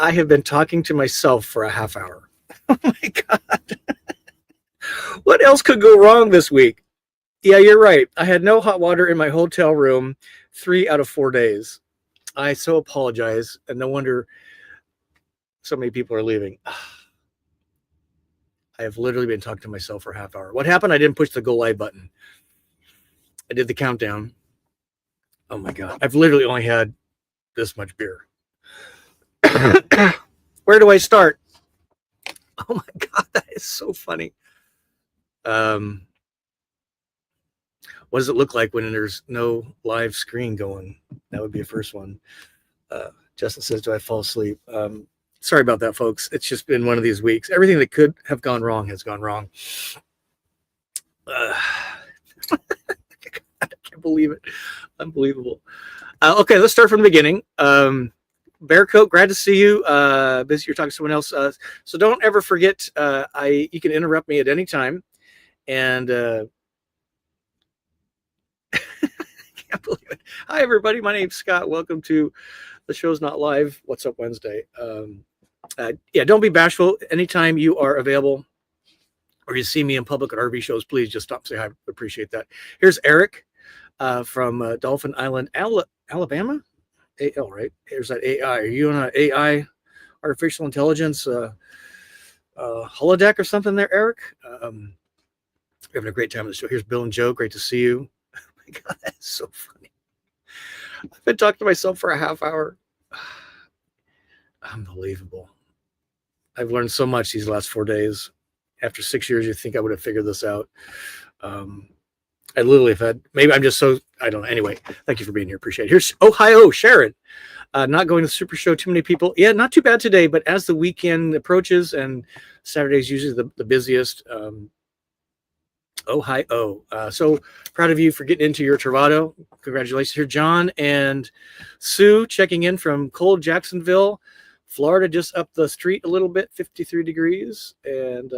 I have been talking to myself for a half hour. Oh my God. What else could go wrong this week? Yeah, you're right. I had no hot water in my hotel room 3 out of 4 days. I so apologize. And no wonder so many people are leaving. I have literally been talking to myself for a half hour. What happened? I didn't push the go live button. I did the countdown. Oh my God. I've literally only had this much beer. Where do I start? Oh my God, that is so funny. What does it look like when there's no live screen going? That would be a first one. Justin says, do I fall asleep? Sorry about that, folks. It's just been one of these weeks. Everything that could have gone wrong has gone wrong. I can't believe it. Unbelievable. Okay, let's start from the beginning. Bear Coat, glad to see you. Busy, you're talking to someone else. So don't ever forget, you can interrupt me at any time. And can't believe it. Hi, everybody. My name's Scott. Welcome to the show's not live. What's Up Wednesday? Yeah, don't be bashful. Anytime you are available or you see me in public at RV shows, please just stop, say hi. I appreciate that. Here's Eric from Dolphin Island, Alabama. AL, right? Here's that AI. Are you on an AI, artificial intelligence holodeck or something there, Eric? We're having a great time on the show. Here's Bill and Joe. Great to see you. Oh my God, that's so funny. I've been talking to myself for a half hour. Unbelievable. I've learned so much these last 4 days. After 6 years, you think I would have figured this out. I literally have had, maybe I'm just so, I don't know. Anyway, thank you for being here. Appreciate it. Here's Ohio, Sharon. Not going to the Super Show, too many people. Yeah, not too bad today, but as the weekend approaches, and Saturday's usually the busiest, Ohio. So proud of you for getting into your Travado. Congratulations. Here, John and Sue checking in from cold Jacksonville, Florida, just up the street a little bit, 53 degrees. And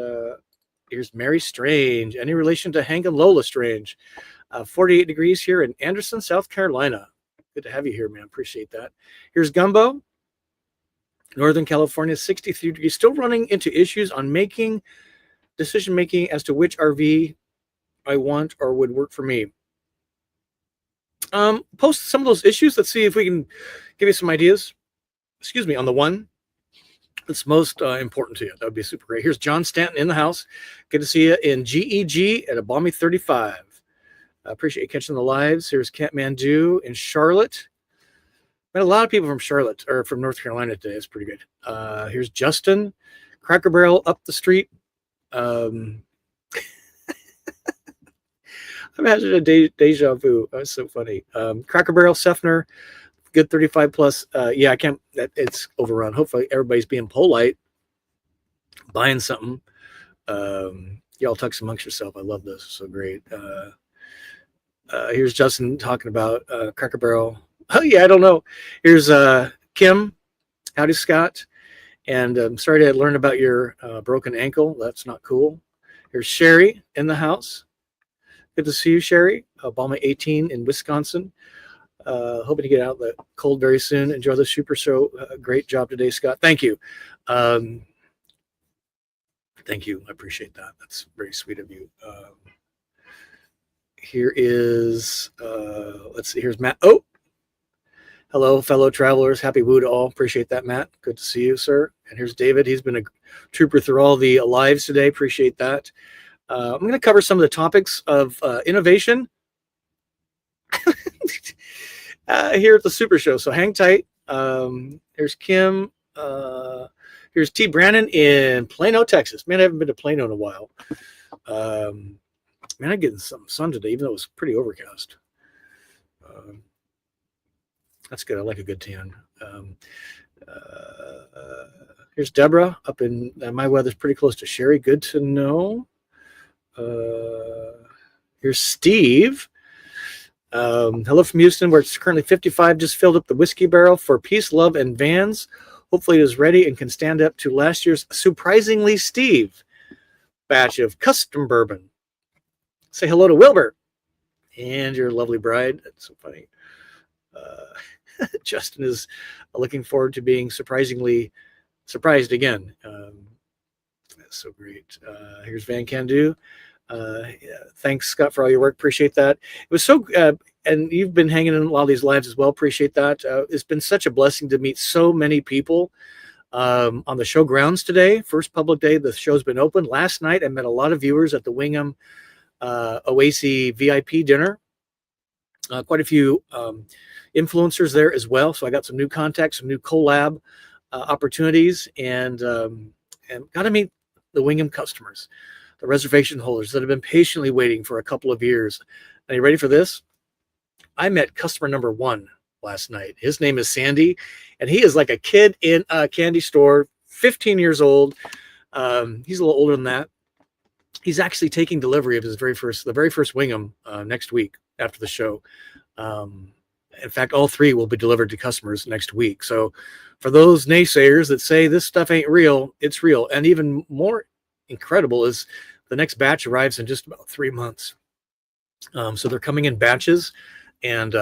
here's Mary Strange. Any relation to Hank and Lola Strange? 48 degrees here in Anderson, South Carolina. Good to have you here, man. Appreciate that. Here's Gumbo, Northern California, 63 degrees. Still running into issues on decision-making as to which RV I want or would work for me. Post some of those issues. Let's see if we can give you some ideas. Excuse me, on the one that's most important to you. That would be super great. Here's John Stanton in the house. Good to see you in GEG at a balmy 35. I appreciate you catching the lives. Here's Kathmandu in Charlotte. Met a lot of people from Charlotte or from North Carolina today. It's pretty good. Here's Justin, Cracker Barrel up the street. I'm having a deja vu. That's so funny. Cracker Barrel, Sefner, good 35 plus. Yeah, I can't. It's overrun. Hopefully, everybody's being polite, buying something. Y'all talk amongst yourself. I love this. It's so great. Here's Justin talking about Cracker Barrel. Oh yeah, I don't know. Here's Kim. Howdy, Scott. And I'm sorry to learn about your broken ankle. That's not cool. Here's Sherry in the house. Good to see you, Sherry. Obama 18 in Wisconsin. Hoping to get out of the cold very soon. Enjoy the Super Show. Great job today, Scott. Thank you. Thank you. I appreciate that. That's very sweet of you. Here is, let's see, here's Matt. Oh, hello, fellow travelers. Happy Woo to all. Appreciate that, Matt. Good to see you, sir. And here's David. He's been a trooper through all the lives today. Appreciate that. I'm going to cover some of the topics of innovation here at the Super Show. So hang tight. Here's Kim. Here's T. Brandon in Plano, Texas. Man, I haven't been to Plano in a while. Man, I'm getting some sun today, even though it was pretty overcast. That's good. I like a good tan. Here's Deborah up in my weather's pretty close to Sherry. Good to know. Here's Steve. Hello from Houston, where it's currently 55. Just filled up the whiskey barrel for Peace, Love, and Vans. Hopefully it is ready and can stand up to last year's Surprisingly Steve batch of custom bourbon. Say hello to Wilbur and your lovely bride. That's so funny. Justin is looking forward to being surprisingly surprised again. That's so great. Here's Van Candu. Yeah, thanks, Scott, for all your work. Appreciate that. It was so, and you've been hanging in a lot of these lives as well. Appreciate that. It's been such a blessing to meet so many people on the show grounds today. First public day the show's been open. Last night I met a lot of viewers at the Wingham OASI VIP dinner. Quite a few influencers there as well. So I got some new contacts, some new collab opportunities, and got to meet the Wingham customers, the reservation holders that have been patiently waiting for a couple of years. Are you ready for this? I met customer number 1 last night. His name is Sandy, and he is like a kid in a candy store, 15 years old. He's a little older than that. He's actually taking delivery of the very first Wingham next week after the show. In fact, all 3 will be delivered to customers next week. So for those naysayers that say this stuff ain't real, it's real. And even more incredible is the next batch arrives in just about 3 months. So they're coming in batches, and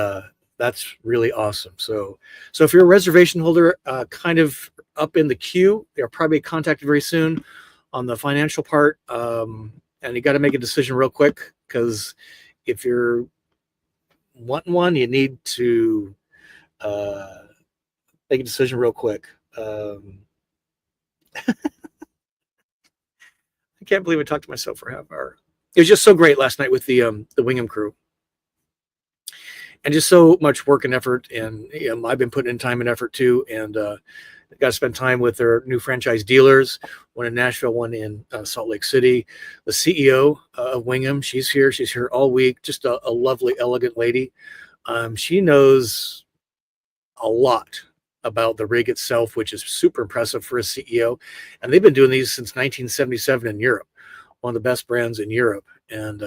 that's really awesome. So if you're a reservation holder kind of up in the queue, they'll probably be contacted very soon on the financial part. And you got to make a decision real quick, because if you're wanting one, you need to make a decision real quick. I can't believe I talked to myself for a half hour. It was just so great last night with the Wingham crew, and just so much work and effort. And I've been putting in time and effort too, and got to spend time with their new franchise dealers, one in Nashville, one in Salt Lake City. The CEO of Wingham, she's here all week. Just a lovely, elegant lady. She knows a lot about the rig itself, which is super impressive for a CEO. And they've been doing these since 1977 in Europe, one of the best brands in Europe. And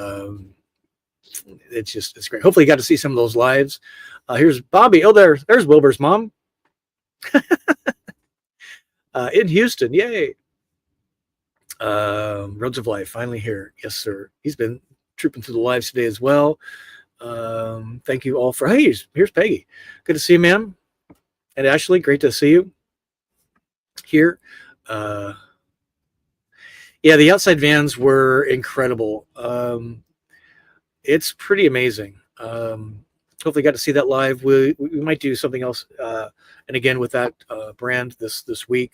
it's great. Hopefully you got to see some of those lives. Here's Bobby. Oh, there's Wilbur's mom. In Houston, yay. Roads of Life, finally here. Yes, sir. He's been trooping through the lives today as well. Thank you all for, hey, here's Peggy. Good to see you, ma'am. And Ashley, great to see you here. Yeah, the outside vans were incredible. It's pretty amazing. Hopefully got to see that live. We might do something else, and again with that brand this week.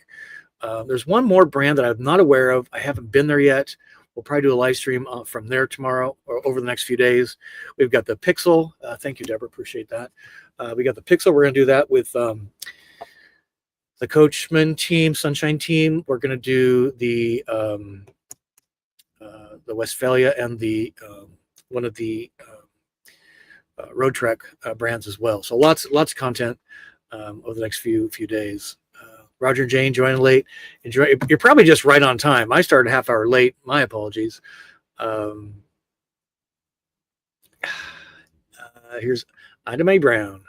There's one more brand that I'm not aware of. I haven't been there yet. We'll probably do a live stream from there tomorrow or over the next few days. We've got the Pixel. Thank you, Deborah. Appreciate that. We got the Pixel. We're going to do that with the Coachman team, Sunshine team. We're going to do the Westphalia and the one of the Road Trek brands as well. So lots of content over the next few days. Roger and Jane joining late. You're probably just right on time. I started a half hour late. My apologies. Here's Ida Mae Brown.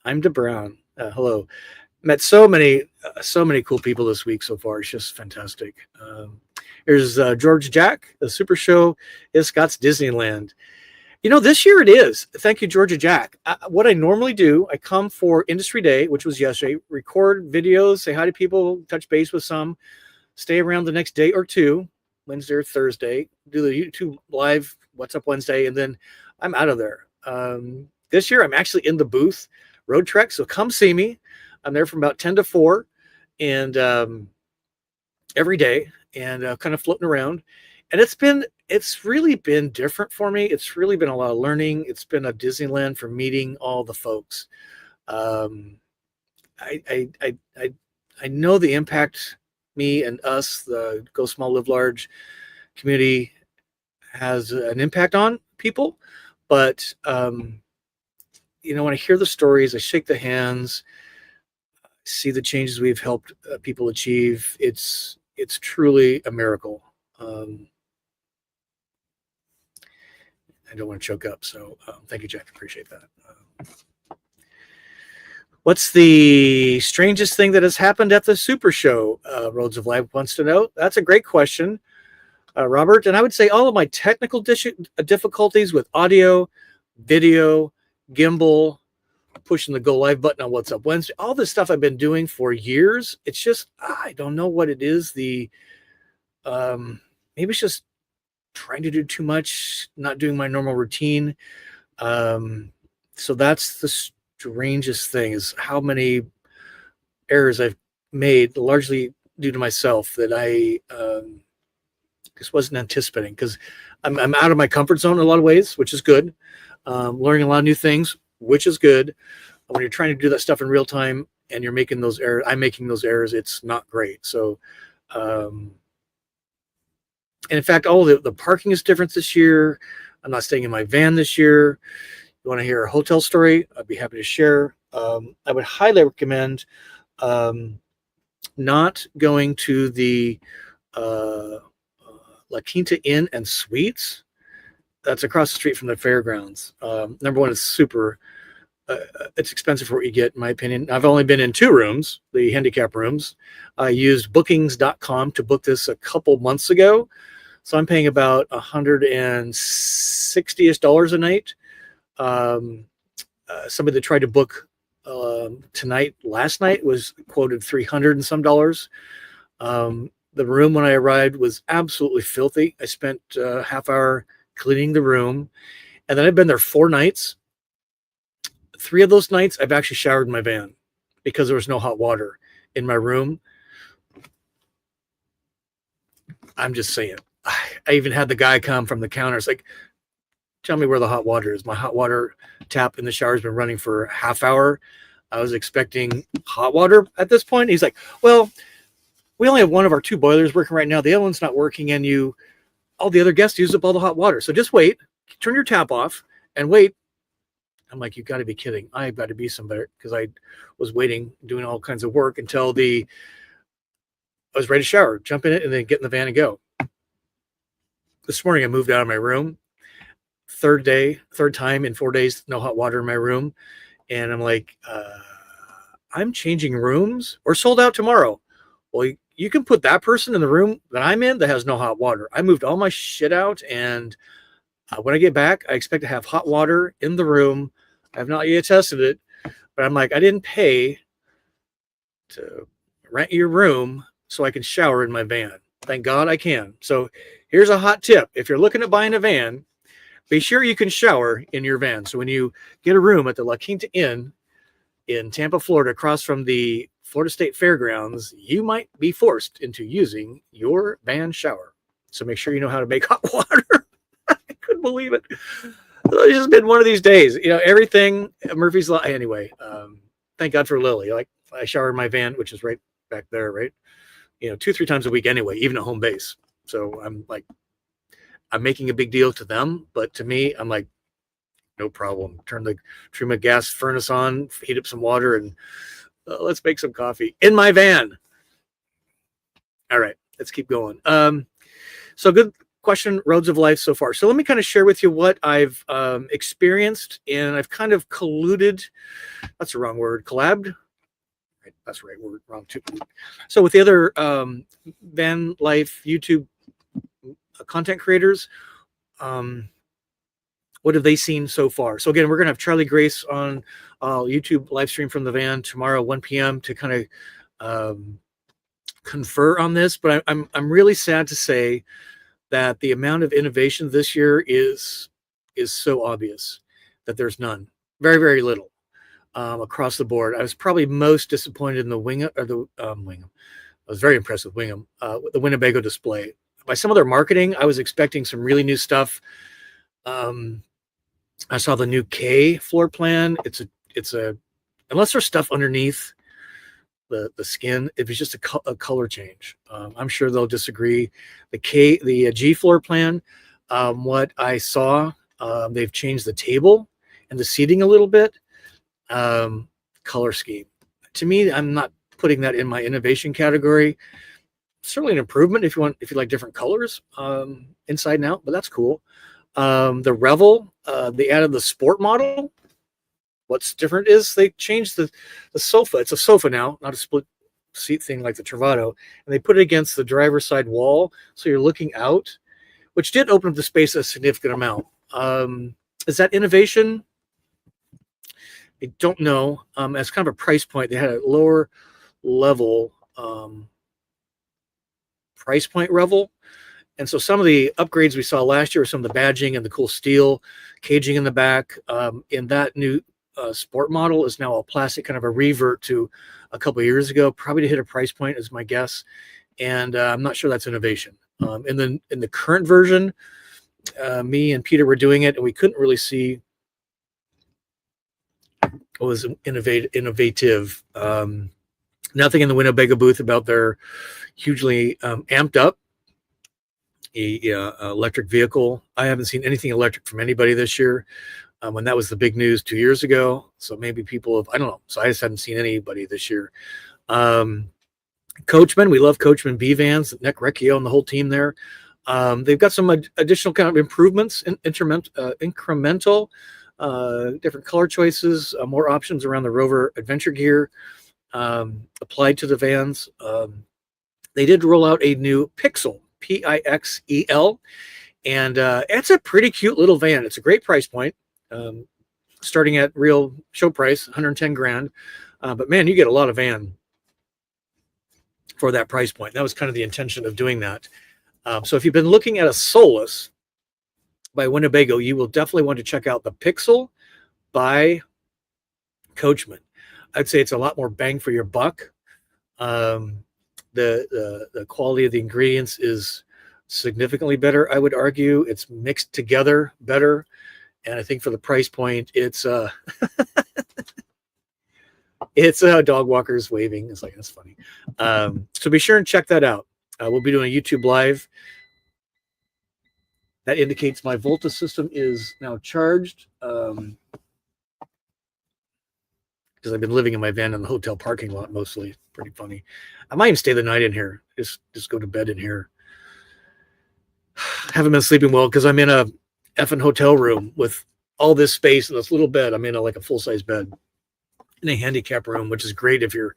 I'm De Brown. Hello. Met so many cool people this week so far. It's just fantastic. Here's George Jack. The SuperShow is Scott's Disneyland. This year it is. Thank you, Georgia Jack. What I normally do, I come for Industry Day, which was yesterday, record videos, say hi to people, touch base with some, stay around the next day or two, Wednesday or Thursday, do the YouTube live, What's Up Wednesday, and then I'm out of there. This year I'm actually in the booth, Road Trek, so come see me. I'm there from about 10 to 4, and every day, and kind of floating around. And it's really been different for me. It's really been a lot of learning. It's been a Disneyland for meeting all the folks. I know the impact me and us, the Go Small Live Large community, has an impact on people. But when I hear the stories, I shake the hands, see the changes we've helped people achieve. It's truly a miracle. I don't want to choke up. So thank you, Jack. Appreciate that. What's the strangest thing that has happened at the SuperShow? Roads of Life wants to know. That's a great question, Robert. And I would say all of my technical difficulties with audio, video, gimbal, pushing the go live button on What's Up Wednesday. All this stuff I've been doing for years. It's just, I don't know what it is. Maybe it's just trying to do too much, not doing my normal routine. So that's the strangest thing, is how many errors I've made, largely due to myself, that I just wasn't anticipating, because I'm out of my comfort zone in a lot of ways, which is good. Learning a lot of new things, which is good. When you're trying to do that stuff in real time and you're making those errors, I'm making those errors, it's not great. So, and in fact, all the parking is different this year. I'm not staying in my van this year. You want to hear a hotel story? I'd be happy to share. I would highly recommend not going to the La Quinta Inn and Suites. That's across the street from the fairgrounds. Number one, it's super. It's expensive for what you get, in my opinion. I've only been in 2 rooms, the handicap rooms. I used bookings.com to book this a couple months ago. So I'm paying about $160-ish a night. Somebody that tried to book last night was quoted $300 and some dollars. The room when I arrived was absolutely filthy. I spent a half hour cleaning the room, and then I've been there 4 nights. 3 of those nights I've actually showered in my van because there was no hot water in my room. I'm just saying. I even had the guy come from the counter. It's like, tell me where the hot water is. My hot water tap in the shower has been running for a half hour. I was expecting hot water at this point. He's like, well, we only have one of our 2 boilers working right now. The other one's not working, and all the other guests use up all the hot water. So just wait, turn your tap off and wait. I'm like, you got to be kidding. I've got to be somebody, because I was waiting, doing all kinds of work until I was ready to shower, jump in it, and then get in the van and go. This morning I moved out of my room. Third time in 4 days, no hot water in my room. And I'm like, I'm changing rooms. We're sold out tomorrow. Well, you can put that person in the room that I'm in that has no hot water. I moved all my shit out, and when I get back, I expect to have hot water in the room. I have not yet tested it, but I'm like, I didn't pay to rent your room so I can shower in my van. Thank God I can. So here's a hot tip. If you're looking at buying a van, be sure you can shower in your van. So when you get a room at the La Quinta Inn in Tampa, Florida, across from the Florida State Fairgrounds, you might be forced into using your van shower. So make sure you know how to make hot water. I couldn't believe it. It's just been one of these days. Everything, Murphy's Law. Anyway, thank God for Lily. Like, I shower in my van, which is right back there, right? 2-3 times a week anyway, even at home base. So I'm making a big deal to them, but to me, I'm like, no problem. Turn my gas furnace on, heat up some water, and let's make some coffee in my van. All right, let's keep going. So good question, roads of life so far. So let me kind of share with you what I've experienced, and I've kind of colluded. That's the wrong word. Collabed. Right, that's the right word. Wrong too. So with the other van life YouTube content creators, what have they seen so far? So again, we're gonna have Charlie Grace on YouTube live stream from the van tomorrow, 1 p.m. to kind of confer on this. But I'm really sad to say that the amount of innovation this year is so obvious that there's none. Very, very little across the board. I was probably most disappointed in the Wingham. I was very impressed with Wingham, with the Winnebago display. By some of their marketing, I was expecting some really new stuff. I saw the new K floor plan. It's a unless there's stuff underneath the skin, it was just a color change. I'm sure they'll disagree. The G floor plan, what I saw, they've changed the table and the seating a little bit. Color scheme. To me, I'm not putting that in my innovation category. Certainly an improvement if you like different colors inside and out, but that's cool. The Revel, they added the sport model. What's different is they changed the sofa. It's a sofa now, not a split seat thing like the Travado. And they put it against the driver's side wall, so you're looking out, which did open up the space a significant amount. Is that innovation? I don't know. As kind of a price point, they had a lower level price point level. And so some of the upgrades we saw last year, some of the badging and the cool steel caging in the back, in that new sport model is now a plastic, kind of a revert to a couple of years ago, probably to hit a price point is my guess. And I'm not sure that's innovation. In the current version, me and Peter were doing it, and we couldn't really see what was innovative. Nothing in the Winnebago booth about their hugely amped up electric vehicle. I haven't seen anything electric from anybody this year. When that was the big news 2 years ago. So maybe people have, I don't know. So I just haven't seen anybody this year. Coachman, we love Coachman VANS, Nick Recchio and the whole team there. They've got some additional kind of improvements, incremental, different color choices, more options around the Rover adventure gear applied to the vans. They did roll out a new Pixel, Pixel, and it's a pretty cute little van. It's a great price point, starting at real show price, 110 grand. But man, you get a lot of van for that price point. That was kind of the intention of doing that. So if you've been looking at a Solus by Winnebago, you will definitely want to check out the Pixel by Coachman. I'd say it's a lot more bang for your buck. The quality of the ingredients is significantly better, I would argue. It's mixed together better. And I think for the price point, it's dog walkers waving. It's like, that's funny. So be sure and check that out. We'll be doing a YouTube live. That indicates my Volta system is now charged. Because I've been living in my van in the hotel parking lot mostly. Pretty funny. I might even stay the night in here. Just go to bed in here. Haven't been sleeping well because I'm in a effing hotel room with all this space and this little bed. I'm in like a full-size bed in a handicap room, which is great if you're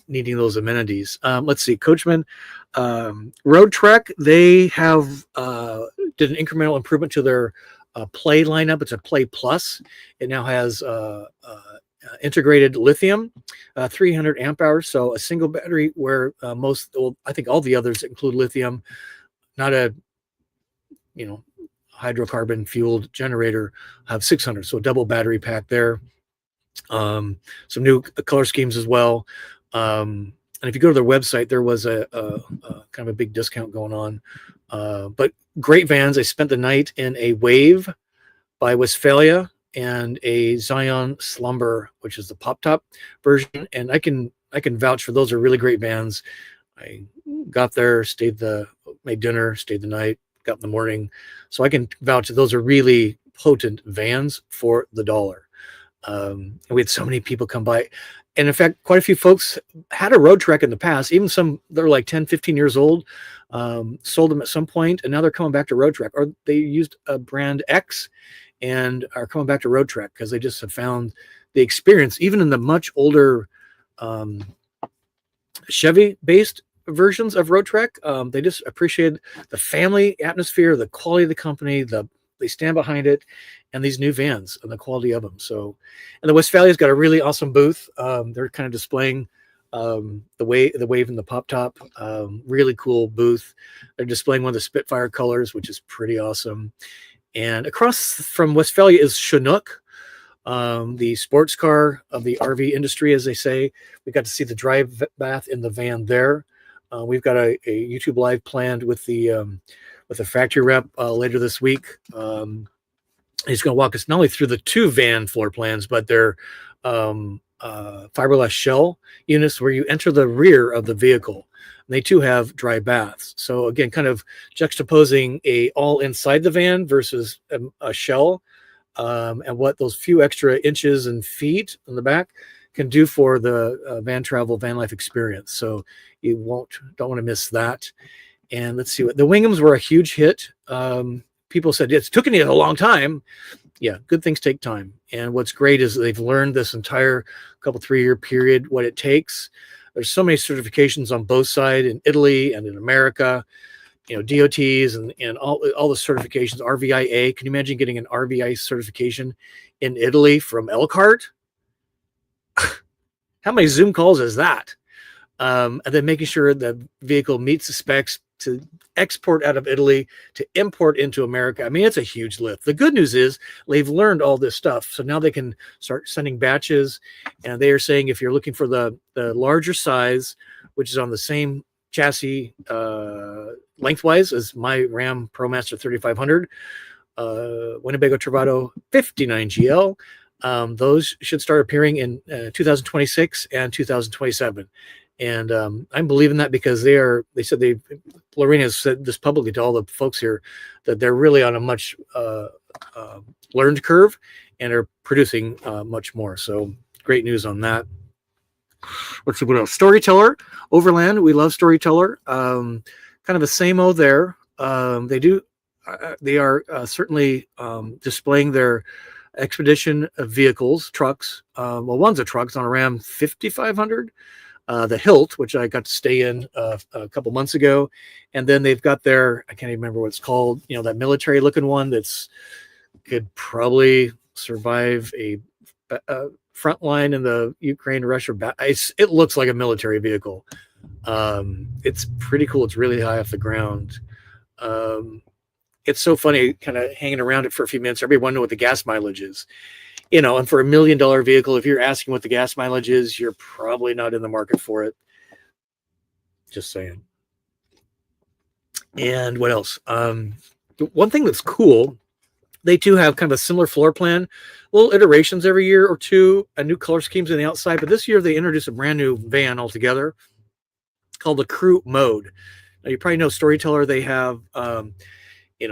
needing those amenities. Let's see, Coachman, Road Trek, they have did an incremental improvement to their Play lineup. It's a Play Plus. It now has integrated lithium, 300 amp hours, so a single battery where I think all the others include lithium, not a hydrocarbon fueled generator, have 600, so a double battery pack there. Some new color schemes as well. And if you go to their website, there was a kind of a big discount going on. But great vans. I spent the night in a Wave by Westphalia and a Zion Slumber, which is the pop top version. And I can vouch for those are really great vans. I got there, made dinner, stayed the night, got in the morning. So I can vouch that those are really potent vans for the dollar. And we had so many people come by. And in fact, quite a few folks had a Road Trek in the past, even some that are like 10, 15 years old, sold them at some point, and now they're coming back to Road Trek, or they used a brand X and are coming back to Road Trek because they just have found the experience, even in the much older Chevy-based versions of Road Trek. They just appreciate the family atmosphere, the quality of the company, they stand behind it, and these new vans and the quality of them. So, and the Westphalia's got a really awesome booth. They're kind of displaying the Wave and the pop top. Really cool booth. They're displaying one of the Spitfire colors, which is pretty awesome. And across from Westphalia is Chinook, the sports car of the RV industry, as they say. We got to see the drive bath in the van there. We've got a YouTube live planned with the factory rep later this week. He's going to walk us not only through the two van floor plans, but their fiberglass shell units where you enter the rear of the vehicle. And they too have dry baths. So again, kind of juxtaposing a all inside the van versus a shell, and what those few extra inches and feet in the back can do for the van travel, van life experience. So you don't want to miss that. And let's see, the Winghams were a huge hit. People said it's taken a long time. Yeah, good things take time. And what's great is they've learned this entire 3-year period what it takes. There's so many certifications on both sides in Italy and in America, DOTs and all the certifications, RVIA. Can you imagine getting an RVIA certification in Italy from Elkhart? how many Zoom calls is that? And then making sure the vehicle meets the specs to export out of Italy to import into America. I mean, it's a huge lift. The good news is they've learned all this stuff. So now they can start sending batches. And they are saying if you're looking for the larger size, which is on the same chassis lengthwise as my Ram ProMaster 3500, Winnebago Travato 59 GL, those should start appearing in 2026 and 2027. And I'm believing that because they said Lorena has said this publicly to all the folks here that they're really on a much learned curve and are producing much more. So great news on that. Let's see what else. Storyteller, Overland. We love Storyteller. Kind of a same-o there. They are certainly displaying their expedition of vehicles, trucks. Well, one's a truck. It's on a Ram 5500. The Hilt, which I got to stay in a couple months ago. And then they've got their, I can't even remember what it's called, that military looking one that's could probably survive a front line in the Ukraine-Russia battle. It looks like a military vehicle. It's pretty cool. It's really high off the ground. It's so funny kind of hanging around it for a few minutes. Everyone know what the gas mileage is. And for $1 million vehicle, if you're asking what the gas mileage is, you're probably not in the market for it. Just saying. And what else? One thing that's cool, they too have kind of a similar floor plan, little iterations every year or two, a new color schemes on the outside. But this year they introduced a brand new van altogether called the Crew Mode. Now you probably know Storyteller. They have,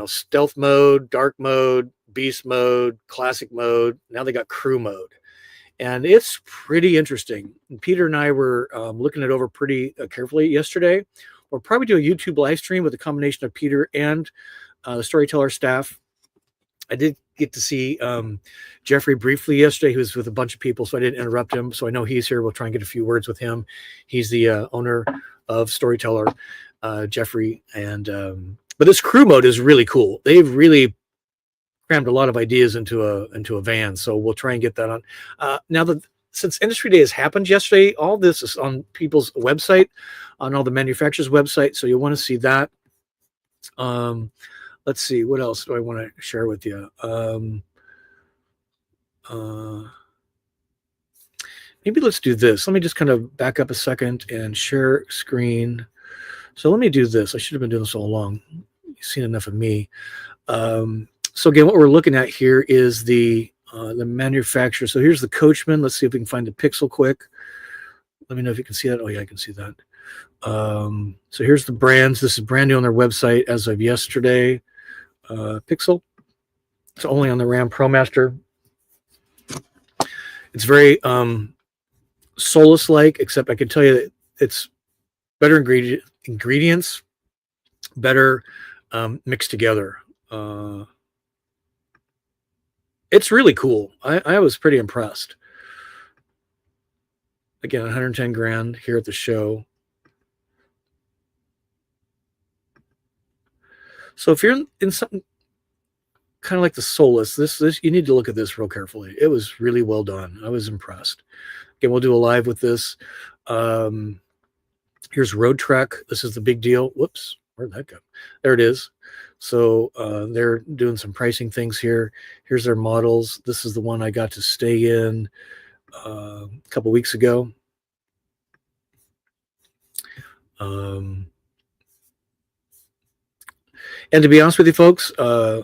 stealth mode, dark mode, beast mode, classic mode. Now they got crew mode, and it's pretty interesting. And Peter and I were looking it over pretty carefully yesterday. We'll probably do a YouTube live stream with a combination of Peter and the Storyteller staff. I did get to see Jeffrey briefly yesterday. He was with a bunch of people, so I didn't interrupt him. So I know he's here. We'll try and get a few words with him. He's the owner of Storyteller, Jeffrey. And but this crew mode is really cool. They've really crammed a lot of ideas into a van, so we'll try and get that on. Now that since Industry Day has happened yesterday, all this is on people's website, on all the manufacturers' website, so you'll want to see that. Let's see, what else do I want to share with you? Maybe let's do this. Let me just kind of back up a second and share screen. So let me do this. I should have been doing this all along. You've seen enough of me. So again, what we're looking at here is the manufacturer. So here's the Coachman. Let's see if we can find the pixel quick. Let me know if you can see that. Oh yeah, I can see that. So here's the brands. This is brand new on their website as of yesterday. Pixel. It's only on the Ram ProMaster. It's very Solus-like, except I can tell you that it's better ingredients, better mixed together. It's really cool. I was pretty impressed. Again, 110 grand here at the show. So if you're in something kind of like the Solus, this you need to look at this real carefully. It was really well done. I was impressed. Again, we'll do a live with this. Here's Road Trek. This is the big deal. Whoops, where'd that go? There it is. So they're doing some pricing things here. Here's their models. This is the one I got to stay in a couple weeks ago. And to be honest with you folks, I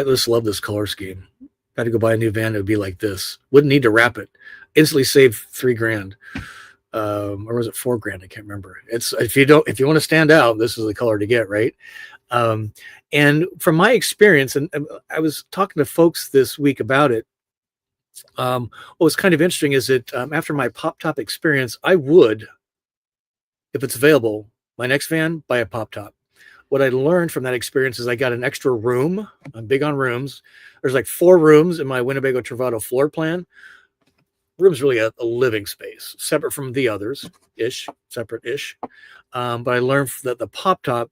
just love this color scheme. Got to go buy a new van. It would be like this. Wouldn't need to wrap it. Instantly save $3 grand. Or was it $4 grand? I can't remember. It's if you want to stand out, this is the color to get, right? And from my experience, and I was talking to folks this week about it. What was kind of interesting is that after my pop top experience, I would, if it's available, my next van, buy a pop top. What I learned from that experience is I got an extra room. I'm big on rooms. There's like 4 rooms in my Winnebago Travato floor plan. Room's really a living space, separate from the others, separate-ish. But I learned that the pop top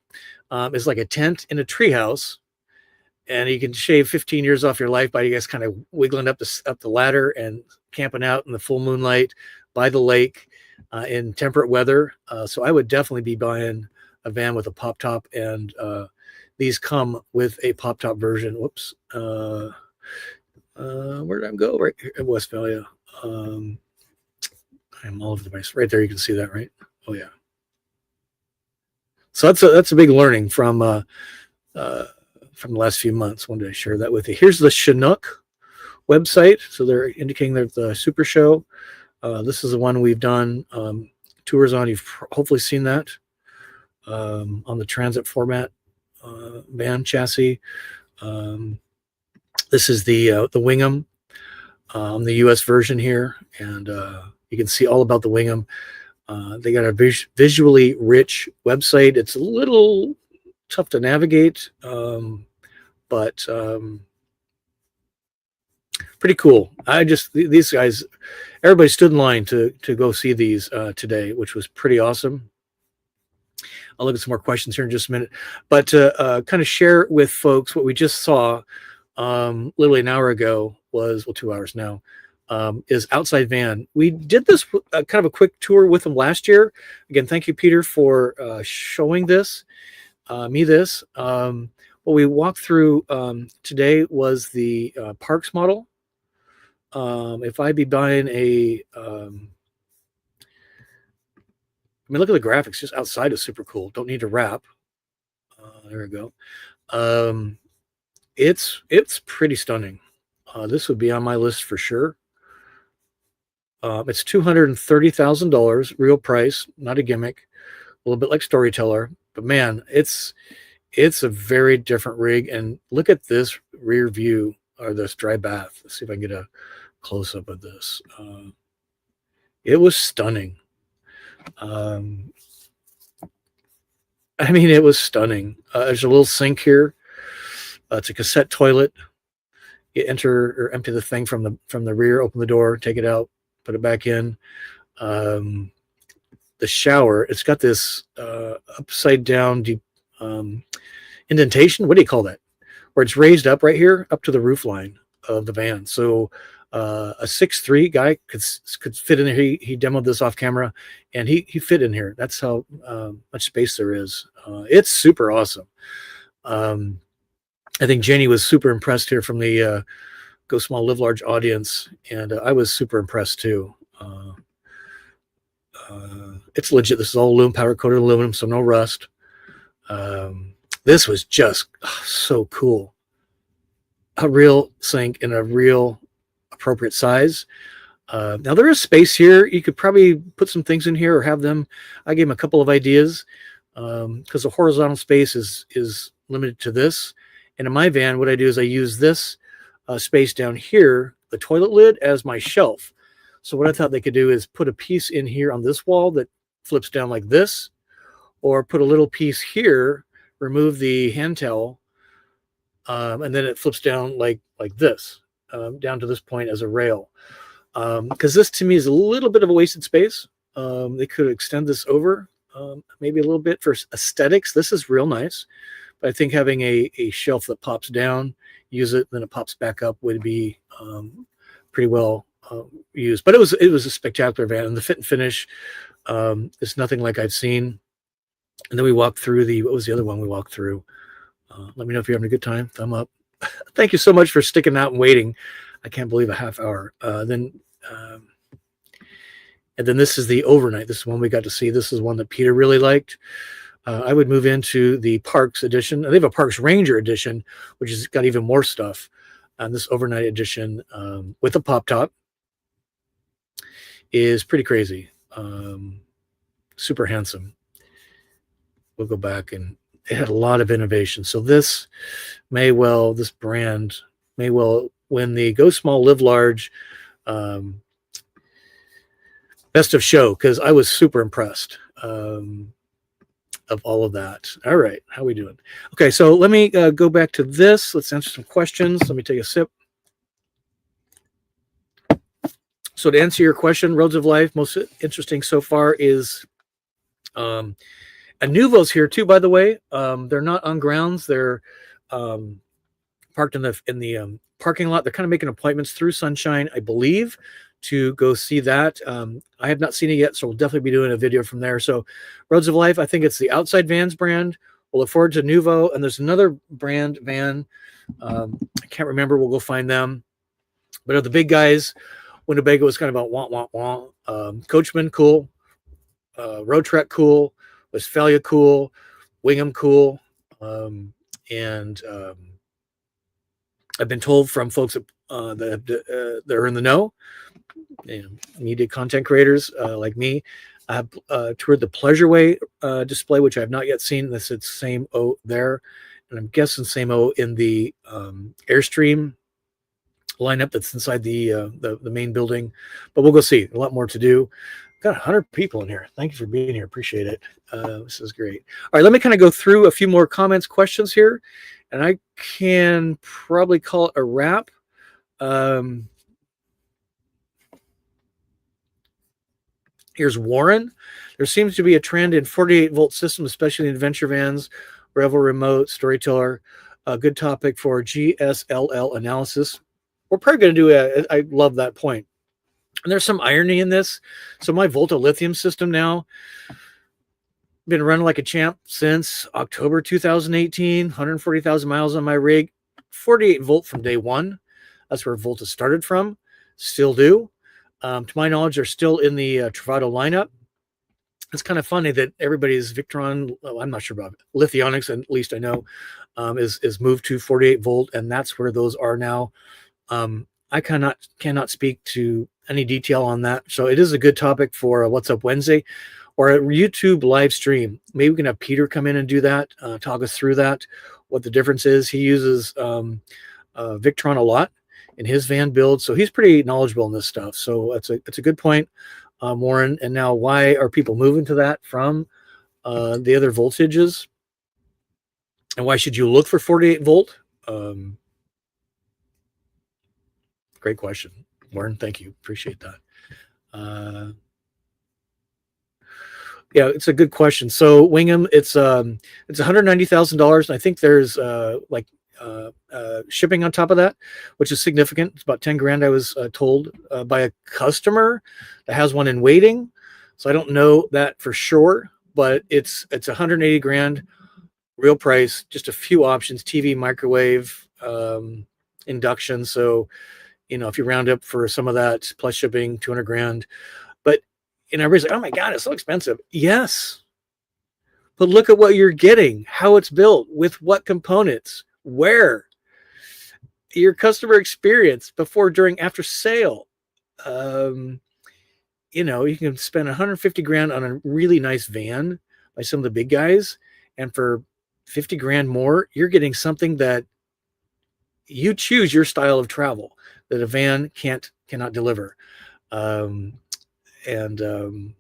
is like a tent in a treehouse, and you can shave 15 years off your life by you guys kind of wiggling up the ladder and camping out in the full moonlight by the lake in temperate weather. So I would definitely be buying a van with a pop top, and these come with a pop top version. Whoops. Where did I go? Right here in Westphalia. I'm all over the place. Right there, you can see that, right? Oh yeah. So that's a big learning from the last few months. Wanted to share that with you. Here's the Chinook website. So they're indicating that the SuperShow. This is the one we've done tours on. You've hopefully seen that on the transit format van chassis. This is the Wingham, the U.S. version here, and you can see all about the Wingham. They got a visually rich website. It's a little tough to navigate, but pretty cool. These guys, everybody stood in line to go see these today, which was pretty awesome. I'll look at some more questions here in just a minute, but to kind of share with folks what we just saw literally an hour ago was, well, 2 hours now, is Outside Van. We did this kind of a quick tour with them last year. Again, thank you, Peter, for showing me this. What we walked through today was the Parks model. If I'd be buying I mean, look at the graphics. Just outside is super cool. Don't need to wrap. There we go. It's pretty stunning. This would be on my list for sure. It's $230,000 real price, not a gimmick. A little bit like Storyteller, but man, it's a very different rig. And look at this rear view, or this dry bath. Let's see if I can get a close up of this. It was stunning. I mean, it was stunning. There's a little sink here. It's a cassette toilet. You enter or empty the thing from the rear, open the door, take it out, put it back in. The shower, it's got this upside down indentation. What do you call that? Where it's raised up right here, up to the roof line of the van. So a 6'3" guy could fit in there. He demoed this off camera, and he fit in here. That's how much space there is. It's super awesome. I think Jenny was super impressed here from the Go Small Live Large audience, and I was super impressed too. It's legit. This is all aluminum, powder coated aluminum, so no rust. This was just so cool. A real sink in a real appropriate size. Now there is space here. You could probably put some things in here or have them. I gave him a couple of ideas because the horizontal space is limited to this. And in my van, what I do is I use this space down here, the toilet lid, as my shelf. So what I thought they could do is put a piece in here on this wall that flips down like this, or put a little piece here, remove the hand towel, and then it flips down like this, down to this point as a rail. Because this to me is a little bit of a wasted space. They could extend this over maybe a little bit for aesthetics. This is real nice. But I think having a shelf that pops down, use it, then it pops back up would be pretty well used. But it was a spectacular van, and the fit and finish is nothing like I've seen. And then we walked through what was the other one we walked through? Let me know if you're having a good time. Thumb up. Thank you so much for sticking out and waiting. I can't believe a half hour. And then this is the overnight. This is one we got to see. This is one that Peter really liked. I would move into the Parks edition. They have a Parks Ranger edition, which has got even more stuff. And this overnight edition with a pop top is pretty crazy. Super handsome. We'll go back, and it had a lot of innovation. So this brand may well win the Go Small Live Large best of show, because I was super impressed of all of that. All right, how we doing? Okay, so let me go back to this. Let's answer some questions. Let me take a sip. So to answer your question, Roads of Life, most interesting so far is Nuvo's here too, by the way. They're not on grounds. They're parked in the parking lot. They're kind of making appointments through Sunshine, I believe, to go see that. I have not seen it yet, so we'll definitely be doing a video from there. So Roads of Life, I think it's the Outside Vans brand. We'll look forward to Nuvo, and there's another brand van. I can't remember. We'll go find them. But of the big guys, Winnebago was kind of about wah. Coachman, cool. Road Trek, cool. Westphalia, cool. Wingham, cool. And I've been told from folks that are in the know, media content creators like me. I've toured the Pleasure Way display, which I have not yet seen. This is same O there, and I'm guessing same O in the Airstream lineup that's inside the main building. But we'll go see. A lot more to do. Got 100 people in here. Thank you for being here. Appreciate it. This is great. All right, let me kind of go through a few more comments, questions here, and I can probably call it a wrap. Here's Warren. There seems to be a trend in 48-volt systems, especially in adventure vans, Revel Remote, Storyteller. A good topic for GSLL analysis. We're probably going to do I love that point. And there's some irony in this. So my Volta lithium system now, been running like a champ since October 2018, 140,000 miles on my rig, 48 volt from day one. That's where Volta started from. Still do. To my knowledge, they're still in the Travato lineup. It's kind of funny that everybody's Victron, I'm not sure about it, Lithionics, at least I know, is moved to 48 volt, and that's where those are now. I cannot speak to any detail on that. So it is a good topic for What's Up Wednesday or a YouTube live stream. Maybe we can have Peter come in and do that, talk us through that, what the difference is. He uses Victron a lot in his van build, so he's pretty knowledgeable in this stuff. So it's a good point, Warren. And now, why are people moving to that from the other voltages? And why should you look for 48 volt? Great question, Warren. Thank you. Appreciate that. Yeah, it's a good question. So Wingham, it's $190,000, and I think there's shipping on top of that, which is significant. It's about 10 grand. I was told by a customer that has one in waiting. So I don't know that for sure, but it's 180 grand, real price, just a few options: TV, microwave, induction. So, if you round up for some of that plus shipping, 200 grand. But, everybody's like, oh my God, it's so expensive. Yes. But look at what you're getting, how it's built, with what components, where, your customer experience before, during, after sale. You can spend 150 grand on a really nice van by some of the big guys, and for 50 grand more, you're getting something that you choose your style of travel that a van cannot deliver. Kind of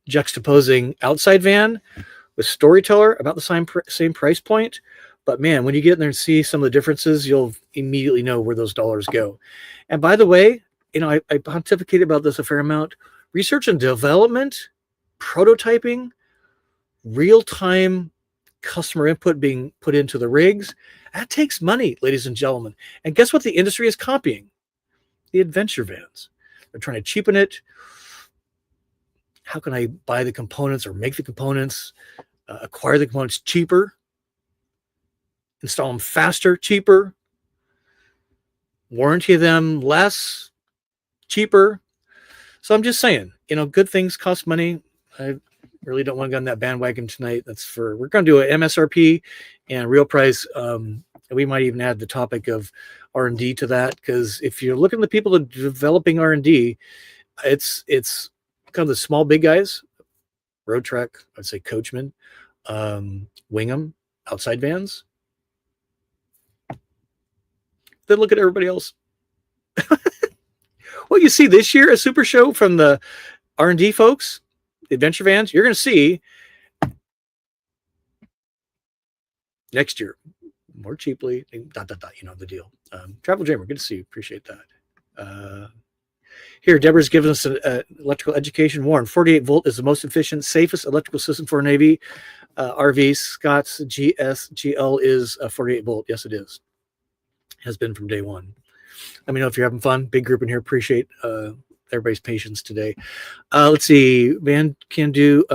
juxtaposing outside van with Storyteller, about the same price point. But man, when you get in there and see some of the differences, you'll immediately know where those dollars go. And by the way, I pontificated about this a fair amount. Research and development, prototyping, real-time customer input being put into the rigs, that takes money, ladies and gentlemen. And guess what the industry is copying? The adventure vans. They're trying to cheapen it. How can I buy the components or make the components, acquire the components cheaper, install them faster, cheaper, warranty them less, cheaper? So I'm just saying, good things cost money. I really don't want to get on that bandwagon tonight. We're going to do an MSRP and real price. And we might even add the topic of R&D to that, because if you're looking at the people that are developing R&D, it's kind of the small big guys, Road Trek, I'd say Coachman, Wingham, outside vans. Then look at everybody else. What you see this year, a SuperShow from the R&D folks, the adventure vans, you're going to see next year more cheaply, the deal. Travel Dreamer, good to see you. Appreciate that. Here, Deborah's given us an electrical education. Warren, 48 volt is the most efficient, safest electrical system for a Navy RV. Scott's GSGL is 48 volt. Yes, it is. Has been from day one. Let me know if you're having fun. Big group in here. Appreciate everybody's patience today. Let's see. Van Can Do.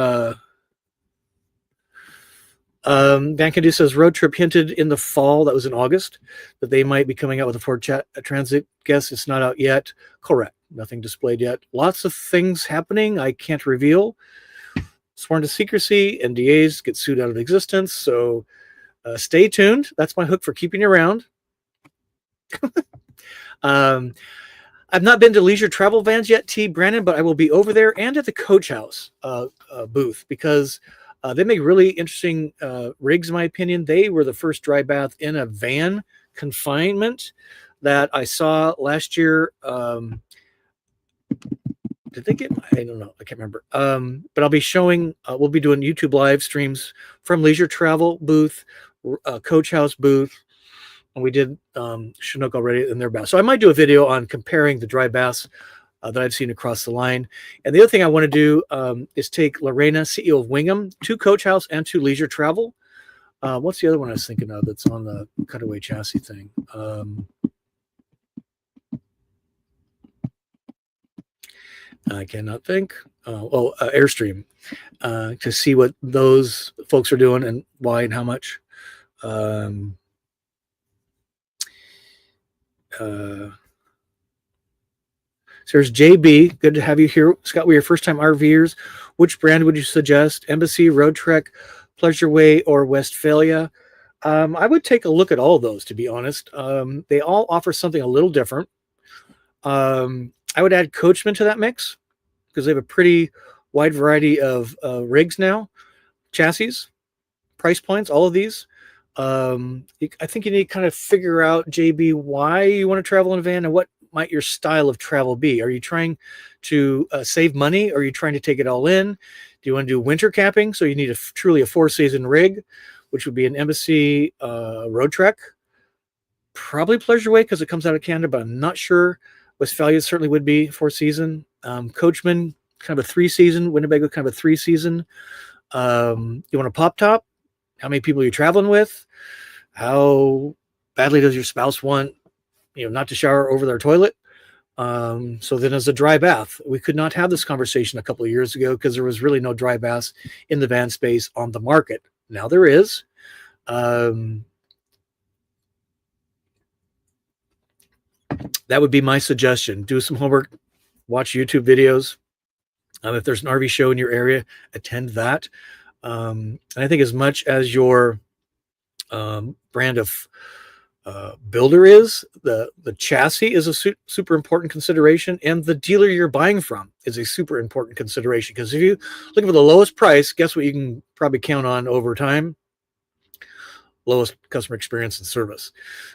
Van Can Do says road trip hinted in the fall. That was in August that they might be coming out with a Ford Transit. Guess it's not out yet. Correct. Nothing displayed yet. Lots of things happening. I can't reveal. Sworn to secrecy. NDAs get sued out of existence. So stay tuned. That's my hook for keeping you around. I've not been to Leisure Travel Vans yet, T. Brandon, but I will be over there and at the Coach House booth because they make really interesting rigs, in my opinion. They were the first dry bath in a van confinement that I saw last year. Did they get? I don't know. I can't remember. But I'll be showing. We'll be doing YouTube live streams from Leisure Travel booth, Coach House booth. And we did Chinook already in their bath. So I might do a video on comparing the dry baths that I've seen across the line. And the other thing I want to do is take Lorena, CEO of Wingham, to Coach House and to Leisure Travel. What's the other one I was thinking of that's on the cutaway chassis thing? I cannot think. Airstream, to see what those folks are doing and why and how much. So there's JB. Good to have you here. Scott, we're your first time RVers. Which brand would you suggest? Embassy, Road Trek, Pleasure Way, or Westphalia? I would take a look at all of those, to be honest. They all offer something a little different. I would add Coachman to that mix because they have a pretty wide variety of rigs now, chassis, price points, all of these. I think you need to kind of figure out, JB, why you want to travel in a van and what might your style of travel be. Are you trying to save money? Or are you trying to take it all in? Do you want to do winter camping? So you need truly a 4-season rig, which would be an Embassy Road Trek. Probably Pleasure Way because it comes out of Canada, but I'm not sure. Westphalia certainly would be 4-season. Coachman, kind of a 3-season. Winnebago, kind of a 3-season. You want a pop top? How many people are you traveling with? How badly does your spouse want, not to shower over their toilet? So then as a dry bath, we could not have this conversation a couple of years ago because there was really no dry baths in the van space on the market. Now there is. That would be my suggestion. Do some homework, watch YouTube videos. If there's an RV show in your area, attend that. And I think as much as your brand of builder is, the chassis is a super important consideration, and the dealer you're buying from is a super important consideration. Because if you look for the lowest price, guess what you can probably count on over time? Lowest customer experience and service.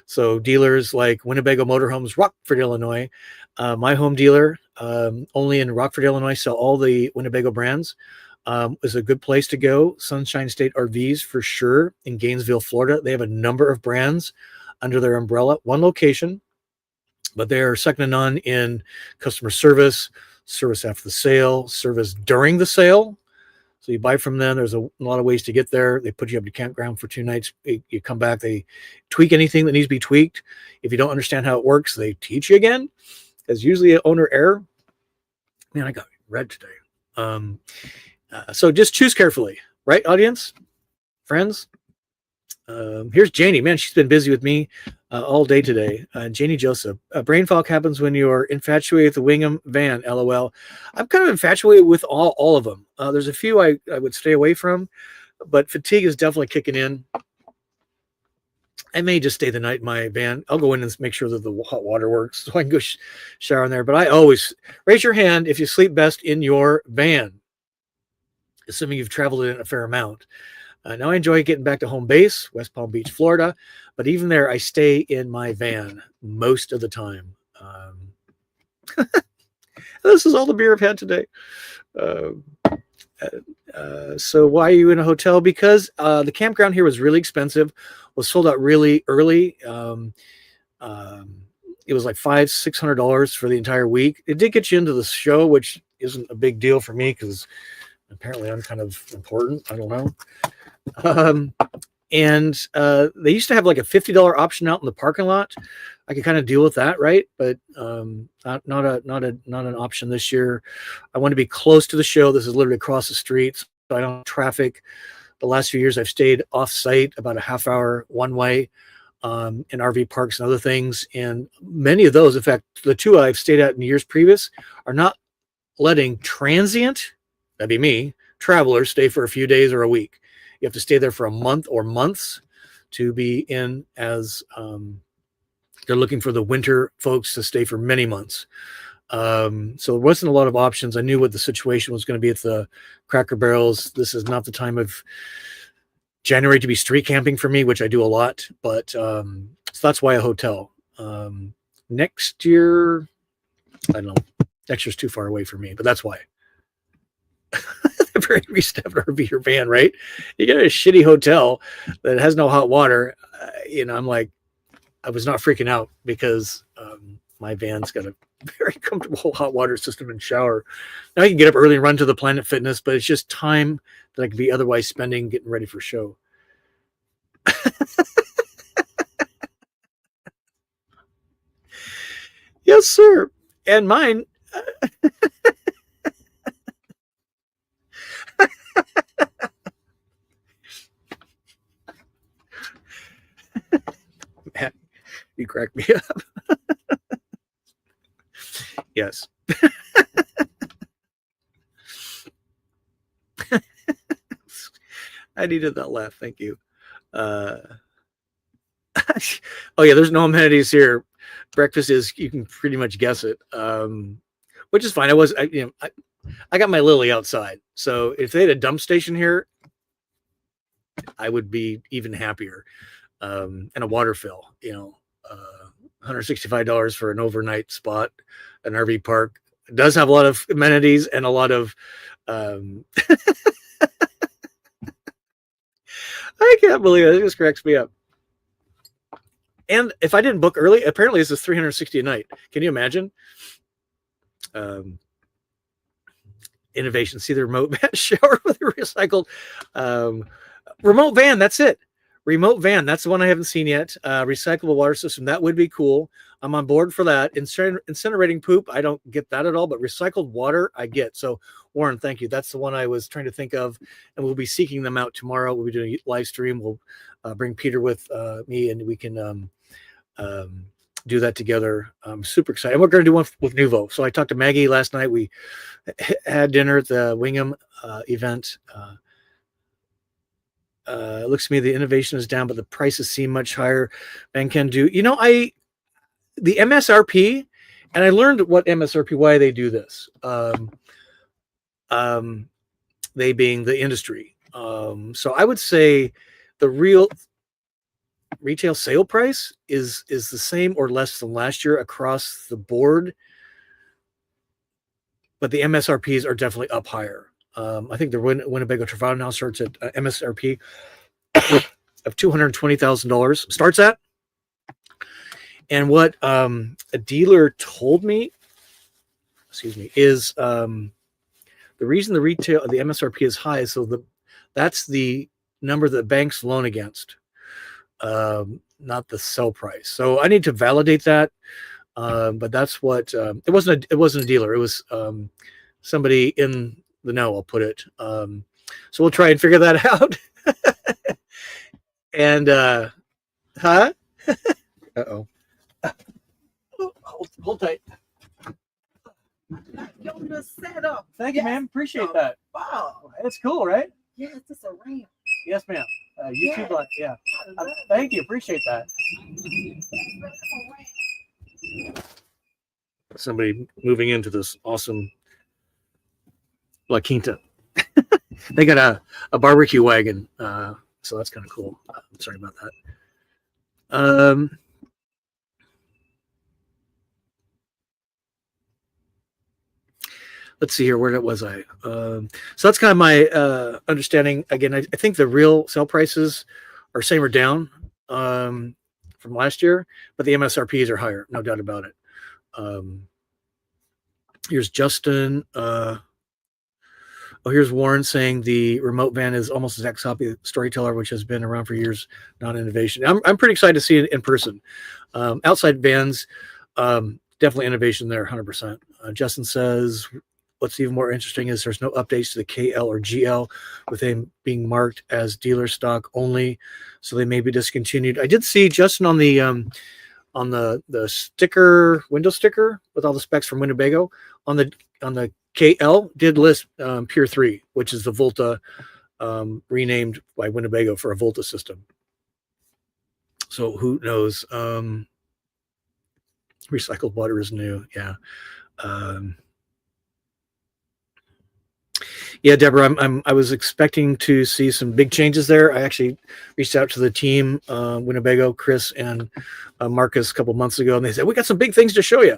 So dealers like Winnebago Motorhomes, Rockford, Illinois, my home dealer, only in Rockford, Illinois, sell all the Winnebago brands. Is a good place to go. Sunshine State RVs for sure in Gainesville, Florida. They have a number of brands under their umbrella, one location, but they are second to none in customer service after the sale, service during the sale. So you buy from them. There's a lot of ways to get there. They put you up to campground for 2 nights. You come back. They tweak anything that needs to be tweaked. If you don't understand how it works, they teach you again. There's usually an owner error. Man, I got red today. So just choose carefully, right, audience, friends? Here's Janie. Man, she's been busy with me all day today. Janie Joseph. Brain fog happens when you're infatuated with the Wingham van, LOL. I'm kind of infatuated with all of them. There's a few I would stay away from, but fatigue is definitely kicking in. I may just stay the night in my van. I'll go in and make sure that the hot water works so I can go shower in there. But I always raise your hand if you sleep best in your van, assuming you've traveled in a fair amount. Now I enjoy getting back to home base, West Palm Beach, Florida. But even there, I stay in my van most of the time. This is all the beer I've had today. So why are you in a hotel? Because the campground here was really expensive, was sold out really early. It was like $500-600 for the entire week. It did get you into the show, which isn't a big deal for me because apparently I'm kind of important. I don't know. And they used to have like a $50 option out in the parking lot I could kind of deal with that, right? But not an option this year. I want to be close to the show. This is literally across the street, so I don't have traffic. The last few years, I've stayed off site about a half hour one way in RV parks and other things. And many of those, in fact, the two I've stayed at in years previous, are not letting transient, that'd be me, travelers stay for a few days or a week. You have to stay there for a month or months to be in, as they're looking for the winter folks to stay for many months. So there wasn't a lot of options. I knew what the situation was going to be at the Cracker Barrels. This is not the time of January to be street camping for me, which I do a lot, but so that's why a hotel. Next year, I don't know. Next year's too far away for me, but that's why. The very least have an RV or van, right? You get a shitty hotel that has no hot water. I'm like, I was not freaking out because my van's got a very comfortable hot water system and shower. Now I can get up early and run to the Planet Fitness, but it's just time that I could be otherwise spending getting ready for show. Yes, sir. And mine. Matt, you cracked me up. Yes. I needed that laugh. Thank you. Oh yeah, there's no amenities here. Breakfast is, you can pretty much guess it, which is fine. I got my Lily outside, so if they had a dump station here, I would be even happier. And a water fill, $165 for an overnight spot, an RV park. It does have a lot of amenities and a lot of I can't believe it. It just cracks me up. And if I didn't book early, apparently this is $360 a night. Can you imagine? Innovation. See the remote van shower with a recycled remote van. That's it. Remote van. That's the one I haven't seen yet. Recyclable water system. That would be cool. I'm on board for that. Incinerating poop, I don't get that at all, but recycled water, I get. So, Warren, thank you. That's the one I was trying to think of, and we'll be seeking them out tomorrow. We'll be doing a live stream. We'll bring Peter with me, and we can do that together. I'm super excited. And we're going to do one with Nuvo. So I talked to Maggie last night. We had dinner at the Wingham event. It looks to me the innovation is down, but the prices seem much higher than can do. The MSRP, and I learned what MSRP, why they do this. They being the industry. So I would say the real retail sale price is the same or less than last year across the board, but the MSRPs are definitely up higher. I think the Winnebago Travado now starts at MSRP of $220,000 starts at. And what a dealer told me, is the reason the MSRP is high is so that's the number that banks loan against, not the sell price. So I need to validate that. But that's what it wasn't a dealer. It was somebody in the know, I'll put it. So we'll try and figure that out. And huh? Uh-oh. Hold tight. Set up. Thank you, ma'am. Appreciate that. Wow. It's cool, right? Yes, it's a ramp. Yes, ma'am. YouTube, yeah. Thank you. Appreciate that. Somebody moving into this awesome La Quinta. They got a barbecue wagon, so that's kind of cool. Sorry about that. Let's see here. Where was I? So that's kind of my understanding. Again, I think the real sale prices are same or down from last year, but the MSRPs are higher, no doubt about it. Here's Justin. Oh, here's Warren saying the remote van is almost exact copy of Storyteller, which has been around for years, not innovation. I'm pretty excited to see it in person. Outside vans, definitely innovation there, 100%. Justin says, what's even more interesting is there's no updates to the KL or GL, with them being marked as dealer stock only, so they may be discontinued. I did see Justin on the sticker, window sticker with all the specs from Winnebago. On the KL did list Pure 3, which is the Volta, renamed by Winnebago for a Volta system. So who knows? Recycled water is new. Yeah. Yeah, Deborah, I was expecting to see some big changes there. I actually reached out to the team, Winnebago, Chris and Marcus, a couple months ago, and they said, we got some big things to show you.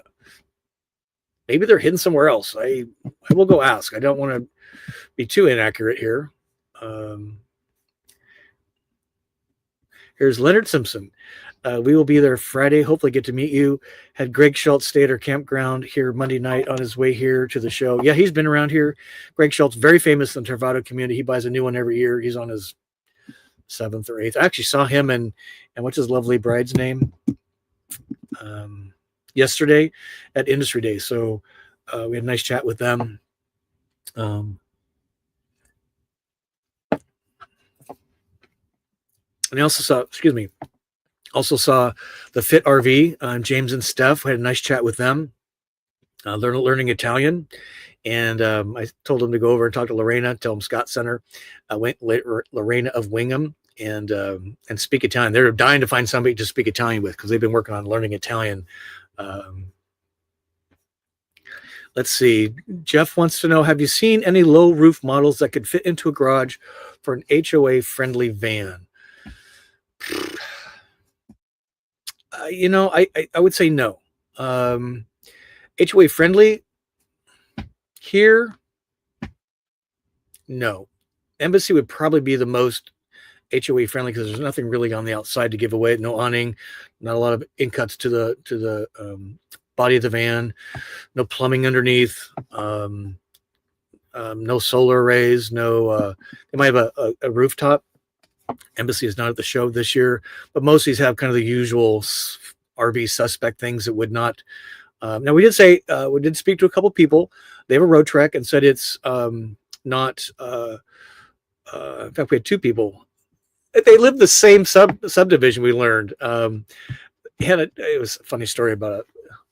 Maybe they're hidden somewhere else. I will go ask. I don't want to be too inaccurate here. Here's Leonard Simpson. We will be there Friday. Hopefully get to meet you. Had Greg Schultz stay at our campground here Monday night on his way here to the show. Yeah, he's been around here. Greg Schultz, very famous in the Travado community. He buys a new one every year. He's on his 7th or 8th. I actually saw him and what's his lovely bride's name? Yesterday at Industry Day. So we had a nice chat with them. And I also saw the Fit RV, James and Steph. We had a nice chat with them, learning Italian. And I told them to go over and talk to Lorena, tell them Scott Center, Lorena of Wingham, and speak Italian. They're dying to find somebody to speak Italian with because they've been working on learning Italian. Let's see. Jeff wants to know, have you seen any low roof models that could fit into a garage for an HOA friendly van? I would say no. HOA friendly here, no. Embassy would probably be the most HOA friendly because there's nothing really on the outside to give away. No awning, not a lot of in cuts to the body of the van, no plumbing underneath, no solar arrays, no. They might have a rooftop. Embassy is not at the show this year, but most of these have kind of the usual RV suspect things that would not. Now we did speak to a couple people. They have a road trek and said it's not. In fact, we had 2 people. They live the same subdivision. We learned. It was a funny story about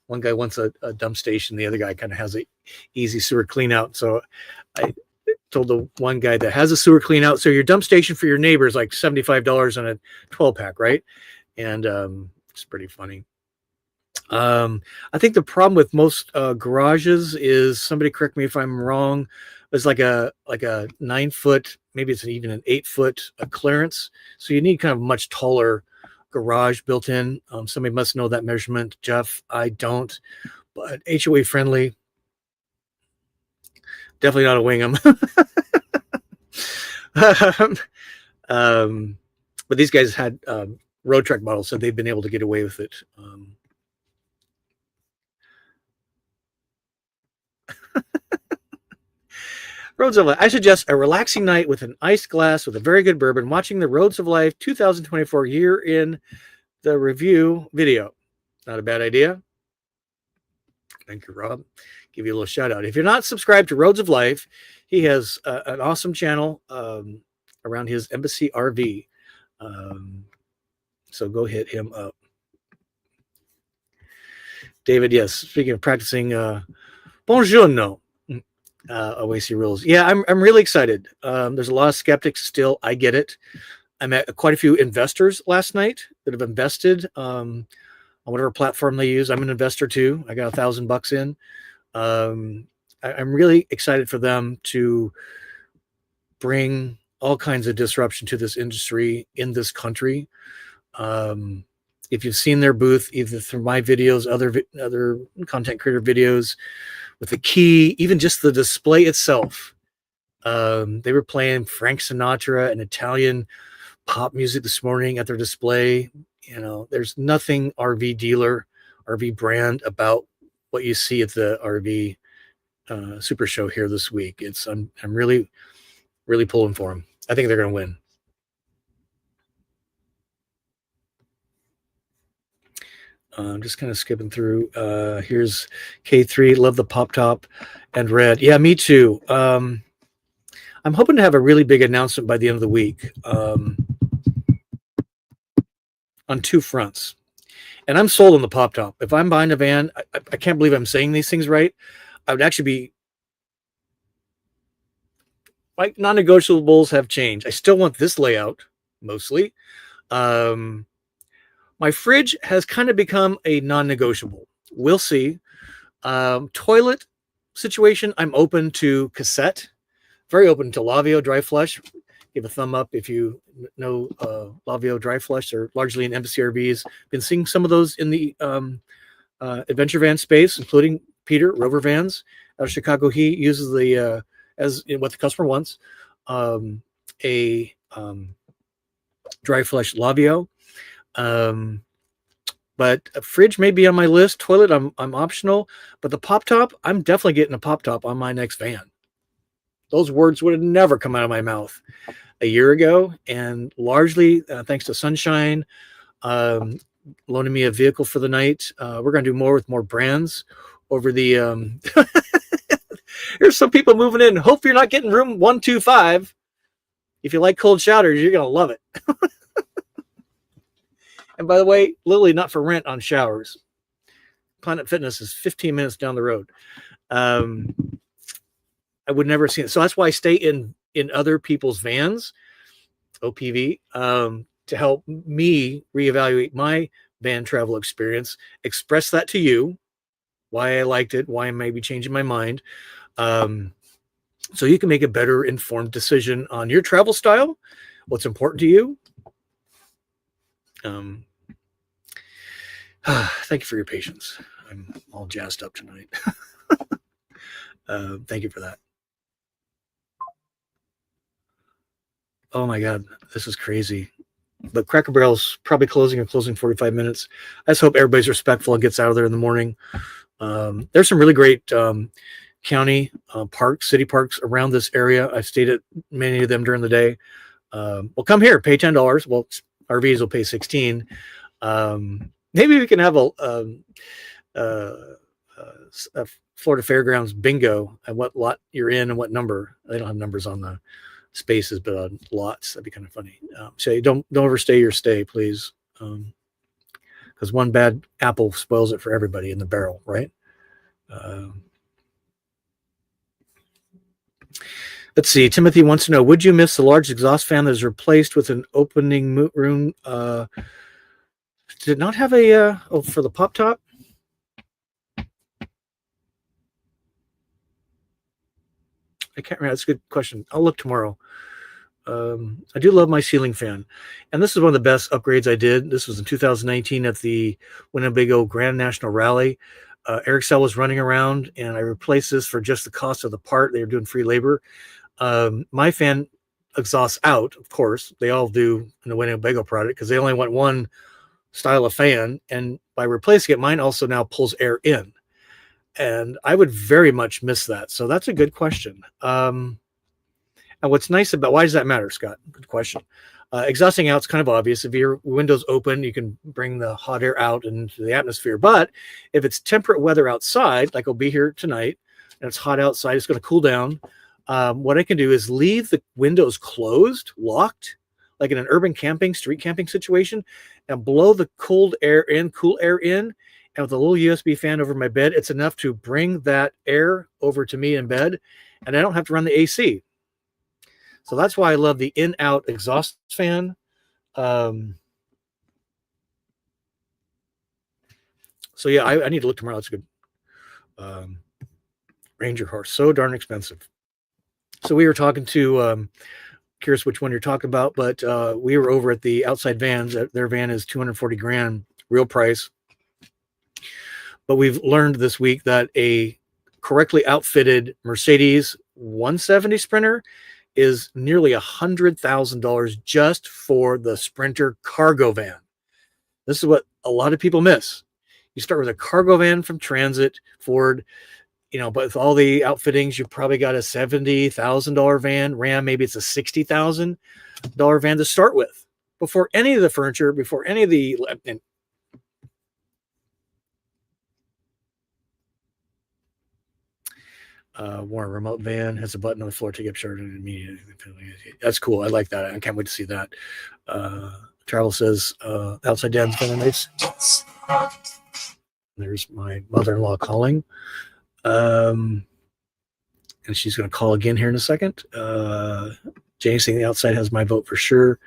one guy wants a dump station. The other guy kind of has a easy sewer clean out. So I told the one guy that has a sewer clean out, so your dump station for your neighbor is like $75 on a 12-pack, right? And it's pretty funny. I think the problem with most garages is, somebody correct me if I'm wrong, it's like a 9-foot, maybe it's even an 8-foot clearance. So you need kind of much taller garage built in. Somebody must know that measurement. Jeff, I don't, but HOA friendly. Definitely not a Wingham. But these guys had road trek models, so they've been able to get away with it. Roads of Life. I suggest a relaxing night with an iced glass with a very good bourbon, watching the Roads of Life 2024 year in the review video. Not a bad idea. Thank you, Rob. Give you a little shout out. If you're not subscribed to Roads of Life, he has an awesome channel around his Embassy RV. So go hit him up. David, yes. Speaking of practicing, buongiorno. OAC rules. Yeah, I'm really excited. There's a lot of skeptics still. I get it. I met quite a few investors last night that have invested on whatever platform they use. I'm an investor too. I got $1,000 in. I'm really excited for them to bring all kinds of disruption to this industry in this country. If you've seen their booth, either through my videos, other content creator videos, with the key, even just the display itself, they were playing Frank Sinatra and Italian pop music this morning at their display. There's nothing RV dealer, RV brand about what you see at the RV SuperShow here this week. I'm really pulling for them. I think they're going to win. I'm just kind of skipping through. Here's K3. Love the pop top and red. Yeah, me too. I'm hoping to have a really big announcement by the end of the week on two fronts. And I'm sold on the pop top. If I'm buying a van, I can't believe I'm saying these things right. I would actually be like, non-negotiables have changed. I still want this layout mostly. My fridge has kind of become a non-negotiable. We'll see. Toilet situation, I'm open to cassette. Very open to Lavio dry flush. Give a thumb up if you know Lavio dry flush. They're largely in Embassy RVs. Been seeing some of those in the adventure van space, including Peter Rover Vans out of Chicago. He uses the as what the customer wants, a dry flush Lavio. But a fridge may be on my list. Toilet, I'm optional. But the pop top, I'm definitely getting a pop top on my next van. Those words would have never come out of my mouth a year ago, and largely thanks to Sunshine loaning me a vehicle for the night. We're going to do more with more brands over the. Here's some people moving in. Hope you're not getting room 125. If you like cold showers, you're going to love it. And by the way, literally not for rent on showers. Planet Fitness is 15 minutes down the road. I would never see it. So that's why I stay in other people's vans, OPV, to help me reevaluate my van travel experience, express that to you, why I liked it, why I may be changing my mind. So you can make a better informed decision on your travel style, what's important to you. Thank you for your patience. I'm all jazzed up tonight. Thank you for that. Oh my God, this is crazy. But Cracker Barrel's probably closing 45 minutes. I just hope everybody's respectful and gets out of there in the morning. There's some really great county parks, city parks around this area. I've stayed at many of them during the day. Well, come here, pay $10. Well, RVs will pay 16. Maybe we can have a Florida Fairgrounds bingo at what lot you're in and what number. They don't have numbers on the spaces, but on lots. That'd be kind of funny. So don't overstay your stay, please, because one bad apple spoils it for everybody in the barrel, right? Let's see. Timothy wants to know: would you miss the large exhaust fan that is replaced with an opening room? Did it not have a for the pop top? I can't remember. That's a good question. I'll look tomorrow. I do love my ceiling fan. And this is one of the best upgrades I did. This was in 2019 at the Winnebago Grand National Rally. Eric Sell was running around, and I replaced this for just the cost of the part. They were doing free labor. My fan exhausts out, of course. They all do in the Winnebago product because they only want one style of fan. And by replacing it, mine also now pulls air in. And I would very much miss that. So that's a good question. And what's nice about, why does that matter, Scott? Good question. Exhausting out is kind of obvious. If your window's open, you can bring the hot air out into the atmosphere. But if it's temperate weather outside, like I'll be here tonight, and it's hot outside, it's going to cool down. What I can do is leave the windows closed, locked, like in an urban camping, street camping situation, and blow the cold air in, cool air in. And with a little USB fan over my bed, it's enough to bring that air over to me in bed, and I don't have to run the AC. So that's why I love the in-out exhaust fan. So yeah, I need to look tomorrow. That's a good Ranger horse. So darn expensive. So we were talking to, curious which one you're talking about, but we were over at the Outside Vans. Their van is $240,000 real price. But we've learned this week that a correctly outfitted Mercedes 170 Sprinter is nearly $100,000 just for the Sprinter cargo van. This is what a lot of people miss. You start with a cargo van from Transit, Ford. but with all the outfittings, you probably got a $70,000 van. Ram, maybe it's a $60,000 van to start with, before any of the furniture, before any of the. And Warren remote van has a button on the floor to get started immediately. That's cool. I like that. I can't wait to see that. Travel says outside Dan's kind of nice. There's my mother-in-law calling. And she's going to call again here in a second. Jane saying the outside has my vote for sure.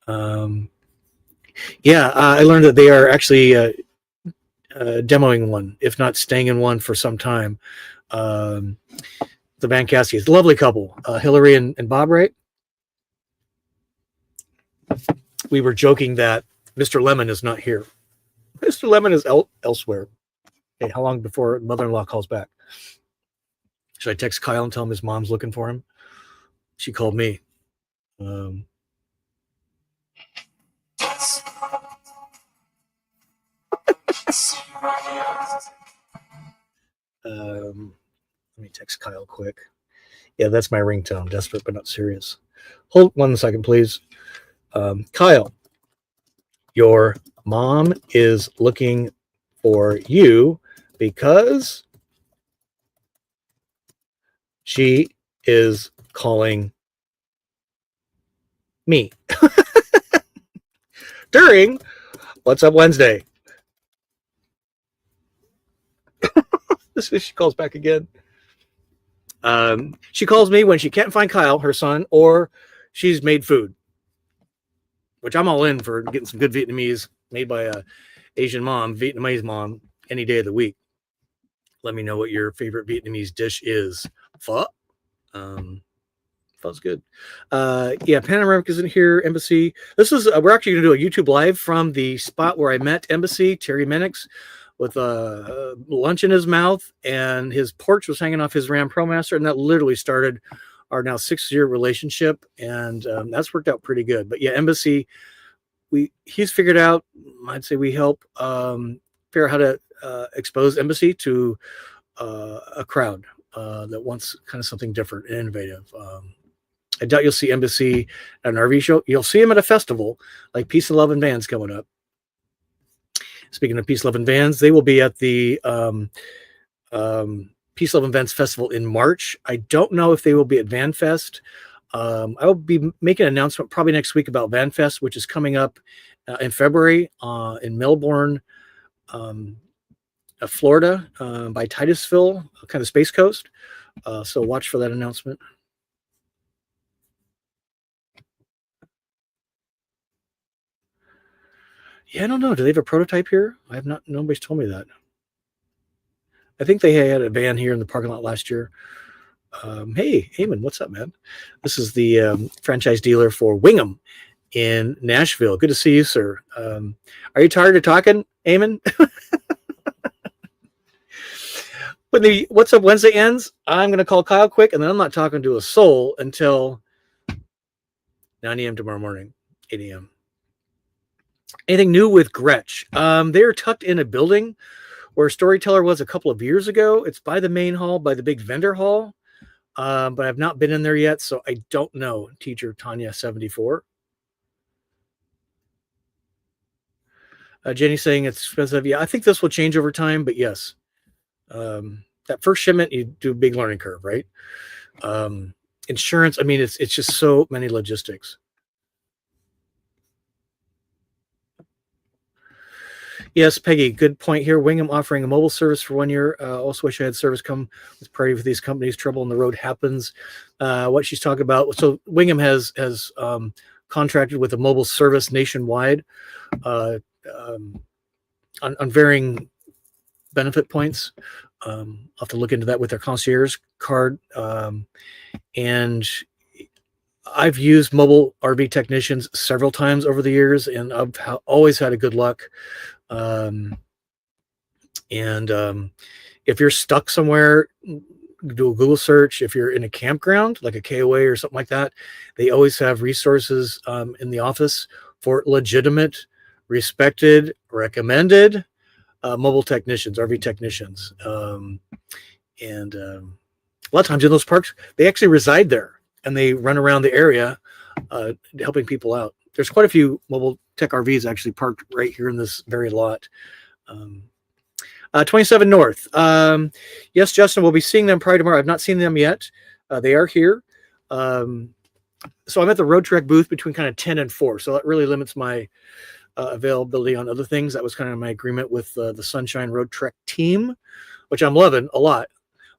I learned that they are actually demoing one, if not staying in one for some time. The Van Cassidy's, lovely couple, Hillary and Bob, right? We were joking that Mr. Lemon is not here. Mr. Lemon is elsewhere. Okay, how long before mother-in-law calls back? Should I text Kyle and tell him his mom's looking for him? She called me. Let me text Kyle quick. Yeah, that's my ringtone. Desperate but not serious. Hold 1 second, please. Kyle, your mom is looking for you because she is calling me during What's Up Wednesday. She calls back again. She calls me when she can't find Kyle, her son, or she's made food, which I'm all in for getting some good Vietnamese made by a Asian mom, Vietnamese mom, any day of the week. Let me know what your favorite Vietnamese dish is. Pho. Pho's good. Panoramic isn't here. Embassy. This is we're actually going to do a YouTube live from the spot where I met Embassy, Terry Minix, with lunch in his mouth, and his porch was hanging off his Ram ProMaster, and that literally started our now 6-year relationship, and that's worked out pretty good. But yeah, Embassy, he's figured out. I'd say we help figure out how to expose Embassy to a crowd that wants kind of something different and innovative. I doubt you'll see Embassy at an RV show. You'll see him at a festival like Peace and Love and Vans coming up. Speaking of Peace, Love, and Vans, they will be at the Peace, Love, and Vans Festival in March. I don't know if they will be at Van Fest. I will be making an announcement probably next week about Van Fest, which is coming up in February in Melbourne, Florida, by Titusville, kind of Space Coast. So watch for that announcement. Yeah, I don't know. Do they have a prototype here? I have not. Nobody's told me that. I think they had a van here in the parking lot last year. Hey, Eamon, what's up, man? This is the franchise dealer for Wingham in Nashville. Good to see you, sir. Are you tired of talking, Eamon? When the What's Up Wednesday ends, I'm going to call Kyle quick, and then I'm not talking to a soul until 9 a.m. tomorrow morning, 8 a.m. Anything new with Gretsch? They are tucked in a building where Storyteller was a couple of years ago. It's by the main hall, by the big vendor hall. But I've not been in there yet, so I don't know. Teacher Tanya 74. Jenny saying it's expensive. Yeah, I think this will change over time, but yes. That first shipment, you do a big learning curve, right? Insurance, I mean, it's just so many logistics. Yes, Peggy, good point here. Wingham offering a mobile service for 1 year. Also wish I had service come with priority for these companies. Trouble on the road happens. What she's talking about. So Wingham has contracted with a mobile service nationwide on varying benefit points. I'll have to look into that with their concierge card. And I've used mobile RV technicians several times over the years, and I've always had a good luck. If you're stuck somewhere, do a Google search. If you're in a campground, like a KOA or something like that, they always have resources in the office for legitimate, respected, recommended mobile technicians, RV technicians. And a lot of times in those parks, they actually reside there and they run around the area helping people out. There's quite a few mobile tech RVs actually parked right here in this very lot. 27 North. Yes, Justin, we'll be seeing them probably tomorrow. I've not seen them yet. They are here. So I'm at the Road Trek booth between kind of 10 and 4. So that really limits my availability on other things. That was kind of my agreement with the Sunshine Road Trek team, which I'm loving a lot.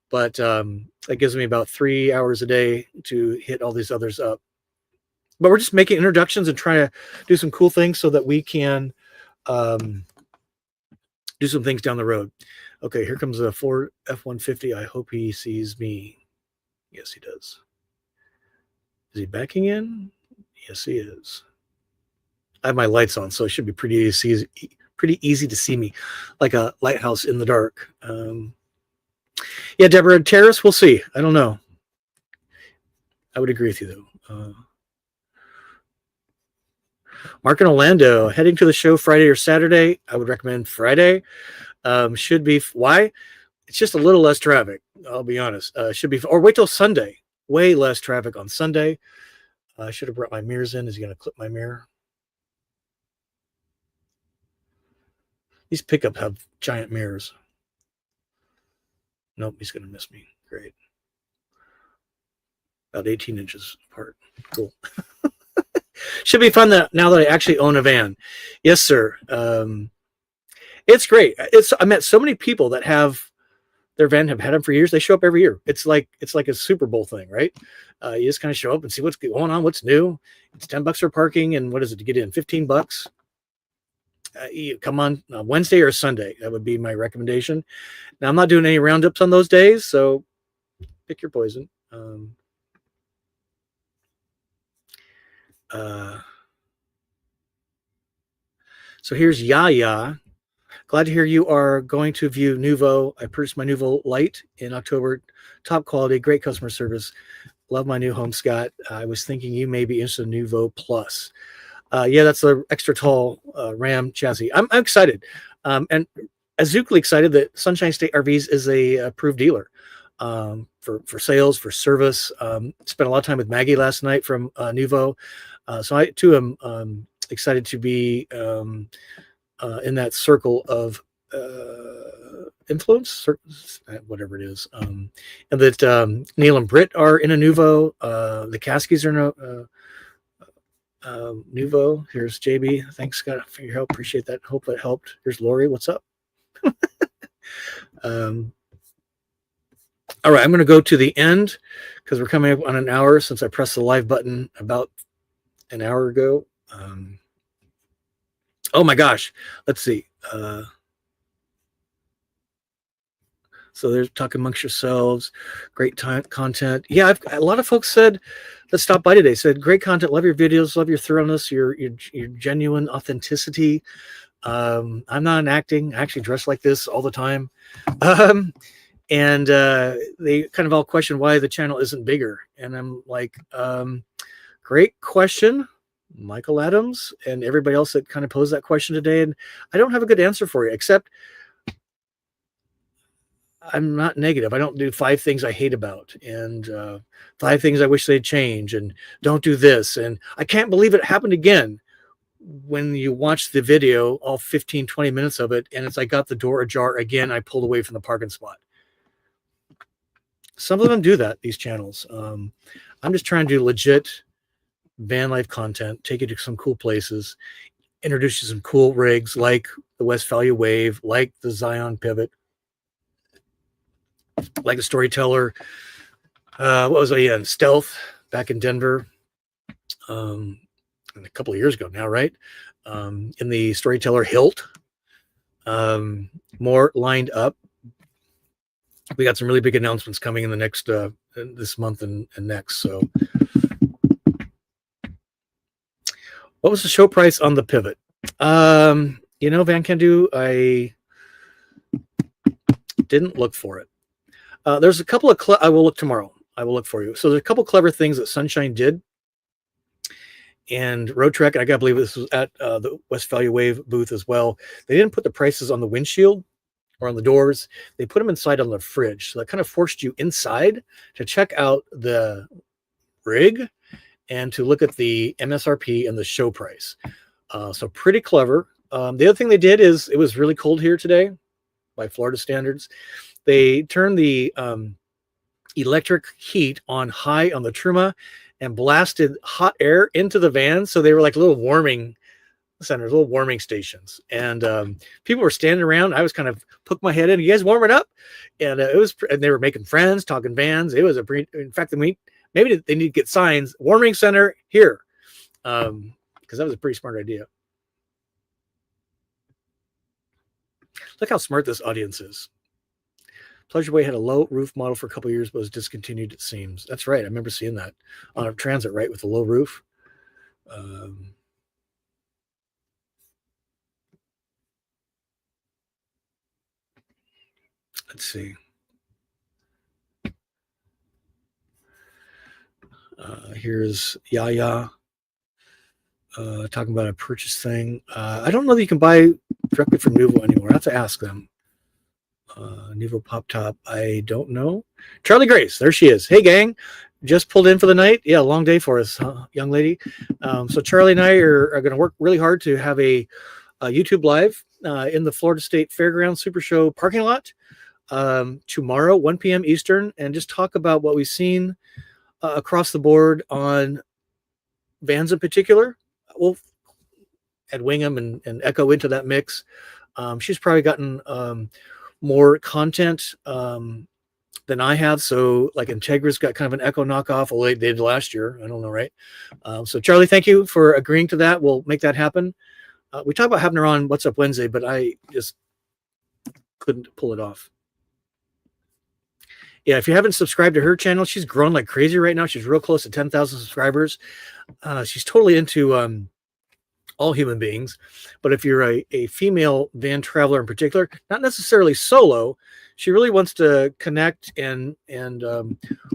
But that gives me about 3 hours a day to hit all these others up. But we're just making introductions and trying to do some cool things so that we can do some things down the road. Okay, here comes a Ford F-150. I hope he sees me. Yes, he does. Is he backing in? Yes, he is. I have my lights on, so it should be pretty easy to see me, like a lighthouse in the dark. Yeah, Deborah, Terrace, we'll see. I don't know. I would agree with you, though. Mark in Orlando, heading to the show Friday or Saturday. I would recommend Friday. Should be. Why? It's just a little less traffic. I'll be honest. Should be. Or wait till Sunday. Way less traffic on Sunday. I should have brought my mirrors in. Is he going to clip my mirror? These pickups have giant mirrors. Nope, he's going to miss me. Great. About 18 inches apart. Cool. Should be fun now that I actually own a van. Yes, sir. It's great. I met so many people that have their van, have had them for years. They show up every year. It's like a Super Bowl thing, right? You just kind of show up and see what's going on, what's new. It's $10 for parking, and what is it to get in? $15. You come on Wednesday or Sunday. That would be my recommendation. Now, I'm not doing any roundups on those days, so pick your poison. So here's Yaya. Glad to hear you are going to view Nuvo. I purchased my Nuvo Lite in October. Top quality, great customer service. Love my new home, Scott. I was thinking you may be interested in Nuvo Plus. Yeah, that's the extra tall Ram chassis. I'm excited. And Azucally excited that Sunshine State RVs is a approved dealer for sales, for service. Spent a lot of time with Maggie last night from Nuvo. So I too am excited to be in that circle of influence, whatever it is. And that Neil and Britt are in a Nuvo. The Caskies are in a Nuvo. Here's JB. Thanks, Scott, for your help. Appreciate that. Hope that helped. Here's Lori. What's up? All right, I'm going to go to the end because we're coming up on an hour since I pressed the live button about an hour ago. Oh my gosh. Let's see. So there's talking amongst yourselves. Great content. Yeah, a lot of folks said that stopped by today. Said great content. Love your videos. Love your thoroughness. Your genuine authenticity. I'm not an acting. I actually dress like this all the time. And they kind of all question why the channel isn't bigger. And I'm like, great question, Michael Adams, and everybody else that kind of posed that question today. And I don't have a good answer for you, except I'm not negative. I don't do 5 things I hate about and 5 things I wish they'd change and don't do this. And I can't believe it happened again. When you watch the video, all 15, 20 minutes of it, and it's I got the door ajar again, I pulled away from the parking spot. Some of them do that, these channels. I'm just trying to do legit van life content, take you to some cool places, introduce you to some cool rigs like the Westphalia Wave, like the Zion Pivot, like the Storyteller. What was I in? Stealth back in Denver. A couple of years ago now, right? In the Storyteller Hilt. More lined up. We got some really big announcements coming in the next this month and next. So what was the show price on the Pivot? Van Kendu, I didn't look for it. There's a couple of I will look tomorrow. I will look for you. So there's a couple clever things that Sunshine did. And Road Trek, I gotta believe this was at the Westphalia Wave booth as well. They didn't put the prices on the windshield. or on the doors. They put them inside on the fridge. So that kind of forced you inside to check out the rig and to look at the MSRP and the show price. So pretty clever. The other thing they did is, it was really cold here today by Florida standards. They turned the electric heat on high on the Truma and blasted hot air into the van. So they were like little warming centers, little warming stations. And people were standing around. I was kind of poke my head in. You guys warming up? And and they were making friends, talking vans. It was in fact, maybe they need to get signs, warming center here. Because that was a pretty smart idea. Look how smart this audience is. Pleasure Way had a low roof model for a couple of years, but was discontinued, it seems. That's right. I remember seeing that on a Transit, right, with a low roof. Let's see. Here's Yaya talking about a purchase thing. I don't know that you can buy directly from Nuvo anymore. I have to ask them. Nuvo Pop Top, I don't know. Charlie Grace, there she is. Hey, gang, just pulled in for the night. Yeah, long day for us, huh, young lady. So Charlie and I are going to work really hard to have a YouTube live in the Florida State Fairgrounds SuperShow parking lot tomorrow, 1 p.m. Eastern, and just talk about what we've seen across the board on vans in particular. We'll add Wingham and Echo into that mix. She's probably gotten more content than I have. So like Integra's got kind of an Echo knockoff. Well, they did last year. I don't know, right? So Charlie, thank you for agreeing to that. We'll make that happen. We talked about having her on What's Up Wednesday, but I just couldn't pull it off. Yeah, if you haven't subscribed to her channel, she's grown like crazy right now. She's real close to 10,000 subscribers. She's totally into all human beings. But if you're a female van traveler in particular, not necessarily solo, she really wants to connect and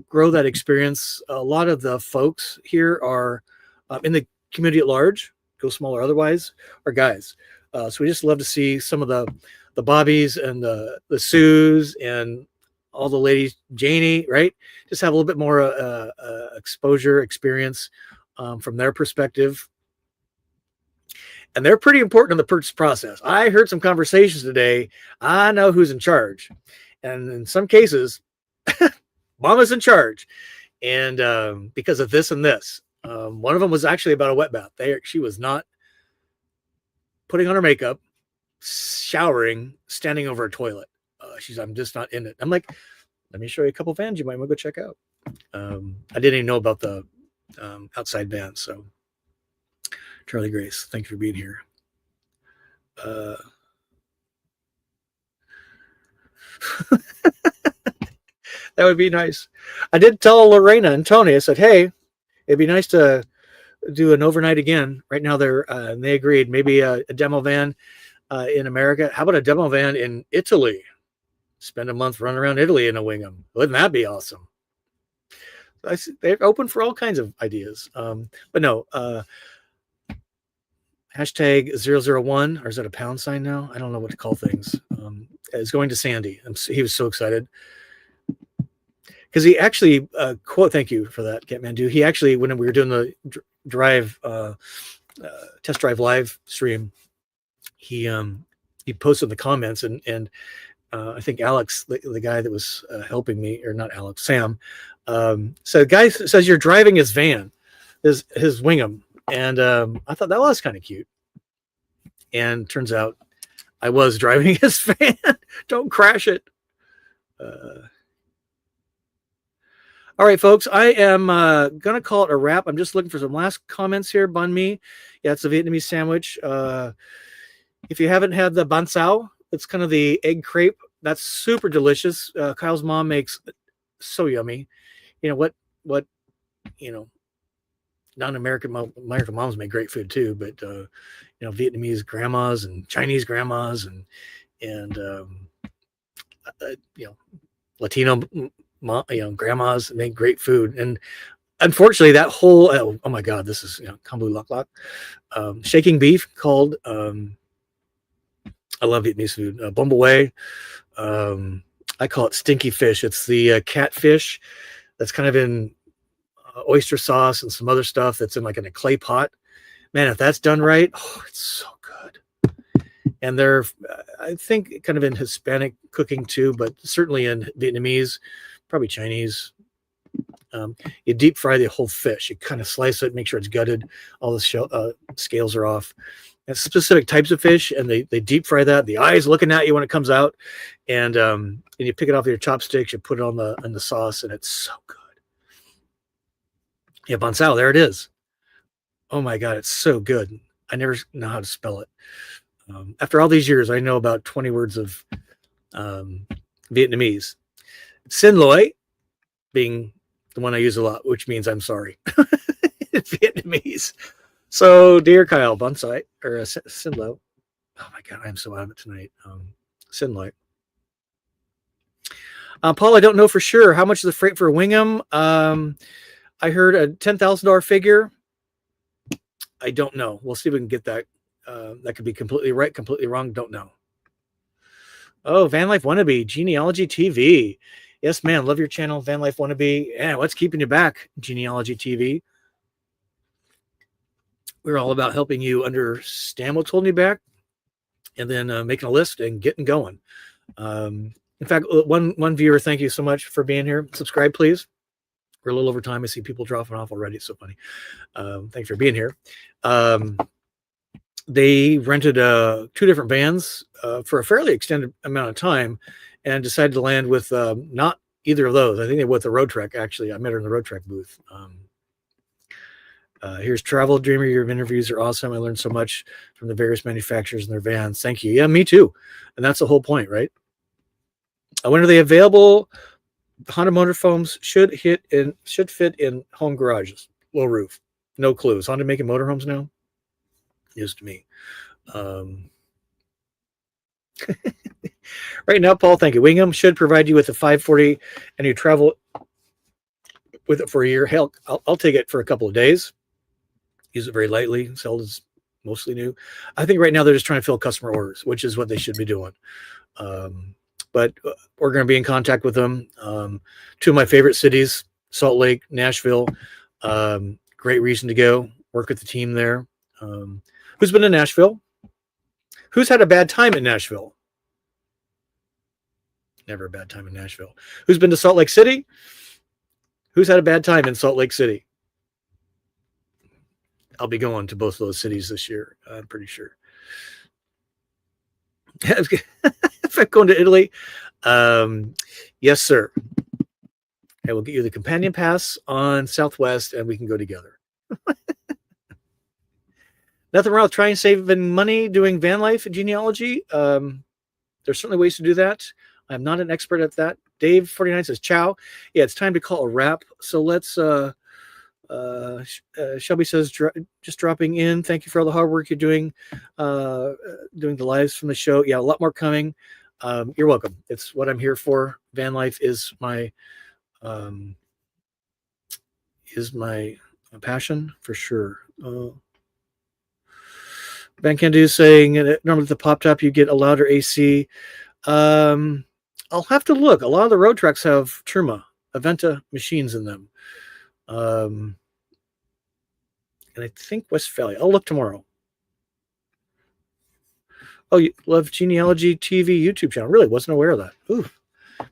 grow that experience. A lot of the folks here are in the community at large, go small or otherwise, are guys. So we just love to see some of the Bobbies and the Sues and all the ladies, Janie, right? Just have a little bit more exposure, experience from their perspective. And they're pretty important in the purchase process. I heard some conversations today. I know who's in charge. And in some cases, Mama's in charge. And because of this and this. One of them was actually about a wet bath. She was not putting on her makeup, showering, standing over a toilet. I'm just not in it. I'm like, let me show you a couple vans you might want to go check out. I didn't even know about the outside vans. So Charlie Grace, thank you for being here. That would be nice. I did tell Lorena and Tony, I said, hey, it'd be nice to do an overnight again. Right now they agreed, maybe a demo van in America. How about a demo van in Italy? Spend a month running around Italy in a Wingham. Wouldn't that be awesome? They're open for all kinds of ideas. But no, hashtag 001, or is that a pound sign now? I don't know what to call things. Is going to Sandy. He was so excited. Because he actually, quote, thank you for that, Catmandu. He actually, when we were doing the test drive live stream, he posted in the comments, and I think Alex, the guy that was helping me, or not Alex, Sam, so the guy says you're driving his van, his Wingham, and I thought that was kind of cute. And turns out I was driving his van. Don't crash it. All right, folks, I am going to call it a wrap. I'm just looking for some last comments here. Banh mi. Yeah, it's a Vietnamese sandwich. If you haven't had the bánh xào, it's kind of the egg crepe. That's super delicious. Kyle's mom makes so yummy. You know what, non-American American moms make great food too, but Vietnamese grandmas and Chinese grandmas and Latino grandmas make great food. And unfortunately, that whole oh my god, this is Kambu Lak Lak, shaking beef called I love Vietnamese food. Bum Wai. I call it stinky fish. It's the catfish that's kind of in oyster sauce and some other stuff that's in like in a clay pot. Man, if that's done right, oh, it's so good. And they're, I think, kind of in Hispanic cooking too, but certainly in Vietnamese, probably Chinese. You deep fry the whole fish. You kind of slice it, make sure it's gutted, all the scales are off. And specific types of fish, and they deep fry that. The eyes looking at you when it comes out, and you pick it off with your chopsticks. You put it on the sauce, and it's so good. Yeah, bansao, there it is. Oh my God, it's so good. I never know how to spell it. After all these years, I know about 20 words of Vietnamese. Xin lỗi being the one I use a lot, which means I'm sorry. It's Vietnamese. So, dear Kyle, bonsai or Xin lo. Oh my God, I'm so out of it tonight. Xin lỗi. Paul, I don't know for sure how much is the freight for Wingham. I heard a $10,000 figure. I don't know. We'll see if we can get that. That could be completely right, completely wrong. Don't know. Oh, Van Life Wannabe, Genealogy TV. Yes, man. Love your channel, Van Life Wannabe. Yeah, what's keeping you back, Genealogy TV? We're all about helping you understand what's holding you back and then making a list and getting going. In fact, one viewer, thank you so much for being here. Subscribe, please. We're a little over time. I see people dropping off already. It's so funny. Thanks for being here. They rented 2 different vans for a fairly extended amount of time and decided to land with not either of those. I think they went with the Road Trek, actually. I met her in the Road Trek booth. Here's Travel Dreamer. Your interviews are awesome. I learned so much from the various manufacturers and their vans. Thank you. Yeah, me too. And that's the whole point, right? When are they available? Honda motorhomes should fit in home garages, low roof. No clues. Honda making motorhomes now? News to me. Right now, Paul, thank you. Wingham should provide you with a 540 and you travel with it for a year. Hell, I'll take it for a couple of days. Use it very lightly. Sell is mostly new. I think right now they're just trying to fill customer orders, which is what they should be doing. But we're going to be in contact with them. 2 of my favorite cities, Salt Lake, Nashville. Great reason to go. Work with the team there. Who's been to Nashville? Who's had a bad time in Nashville? Never a bad time in Nashville. Who's been to Salt Lake City? Who's had a bad time in Salt Lake City? I'll be going to both of those cities this year. I'm pretty sure. If I'm going to Italy, yes, sir. I will get you the companion pass on Southwest, and we can go together. Nothing wrong with trying saving money doing van life genealogy. There's certainly ways to do that. I'm not an expert at that. Dave 49 says, ciao. Yeah, it's time to call a wrap. So let's, Shelby says, just dropping in. Thank you for all the hard work you're doing the lives from the show. Yeah, a lot more coming. You're welcome. It's what I'm here for. Van life is my passion for sure. Van Kennedy is saying normally the pop top you get a louder AC. I'll have to look. A lot of the road trucks have Turma Aventa machines in them. And I think Westphalia. I'll look tomorrow. Oh, you love Genealogy TV YouTube channel. Really wasn't aware of that. Ooh,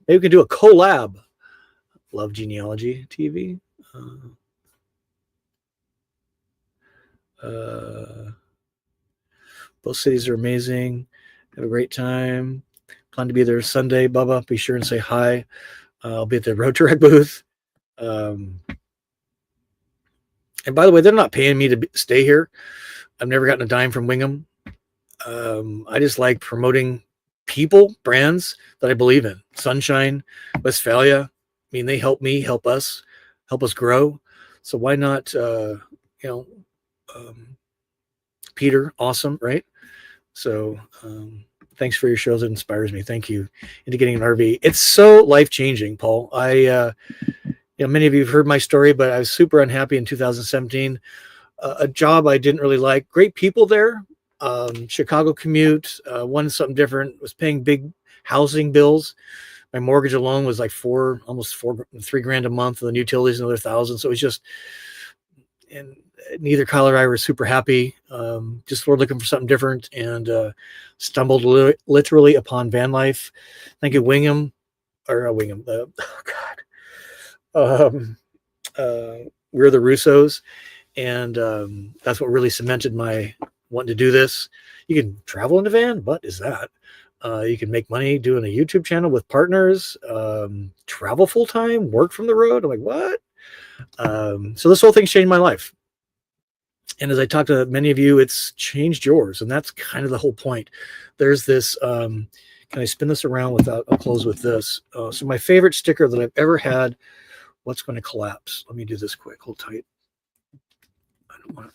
maybe we can do a collab. Love Genealogy TV. Both cities are amazing. Have a great time. Plan to be there Sunday. Bubba, be sure and say hi. I'll be at the Road Trek booth. And by the way, they're not paying me to stay here. I've never gotten a dime from Wingham. I just like promoting people, brands that I believe in. Sunshine, Westphalia. I mean, they help me, help us grow. So why not, Peter, awesome, right? So thanks for your shows. It inspires me. Thank you. Into getting an RV. It's so life-changing, Paul. Many of you have heard my story, but I was super unhappy in 2017. A job I didn't really like. Great people there, Chicago commute, wanted something different, was paying big housing bills. My mortgage alone was like almost 3 grand a month, and the utilities another 1,000. So it was just, and neither Kyle or I were super happy. Just were looking for something different, and stumbled literally upon van life. Thank you, Wingham, or Wingham. Oh God, we're the Russos, and that's what really cemented my wanting to do this. You can travel in a van. What is that? You can make money doing a YouTube channel with partners, travel full time, work from the road. I'm like, what? So this whole thing's changed my life. And as I talk to many of you, it's changed yours. And that's kind of the whole point. There's this, can I spin this around without, I'll close with this. So my favorite sticker that I've ever had, what's going to collapse? Let me do this quick. Hold tight. I don't want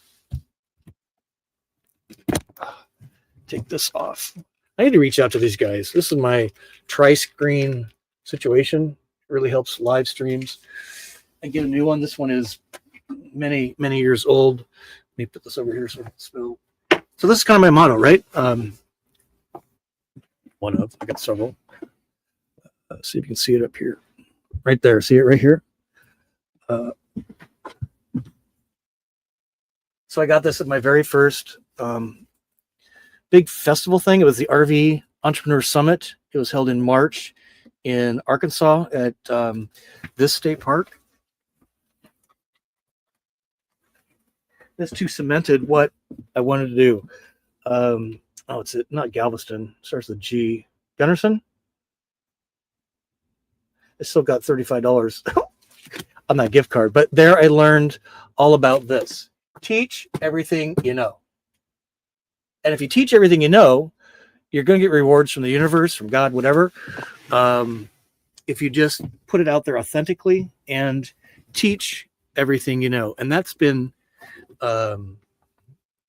to take this off. I need to reach out to these guys. This is my tri-screen situation. It really helps live streams. I get a new one. This one is many, many years old. Let me put this over here so I don't spill. So this is kind of my motto, right? I got several. See if you can see it up here. Right there. See it right here? So I got this at my very first big festival thing. It was the RV Entrepreneur Summit. It was held in March in Arkansas at this state park. This too cemented what I wanted to do. It's not Galveston. It starts with G. Gunnarsson. I still got $35 on that gift card. But there I learned all about this. Teach everything you know. And if you teach everything you know, you're going to get rewards from the universe, from God, whatever. If you just put it out there authentically and teach everything you know. And that's been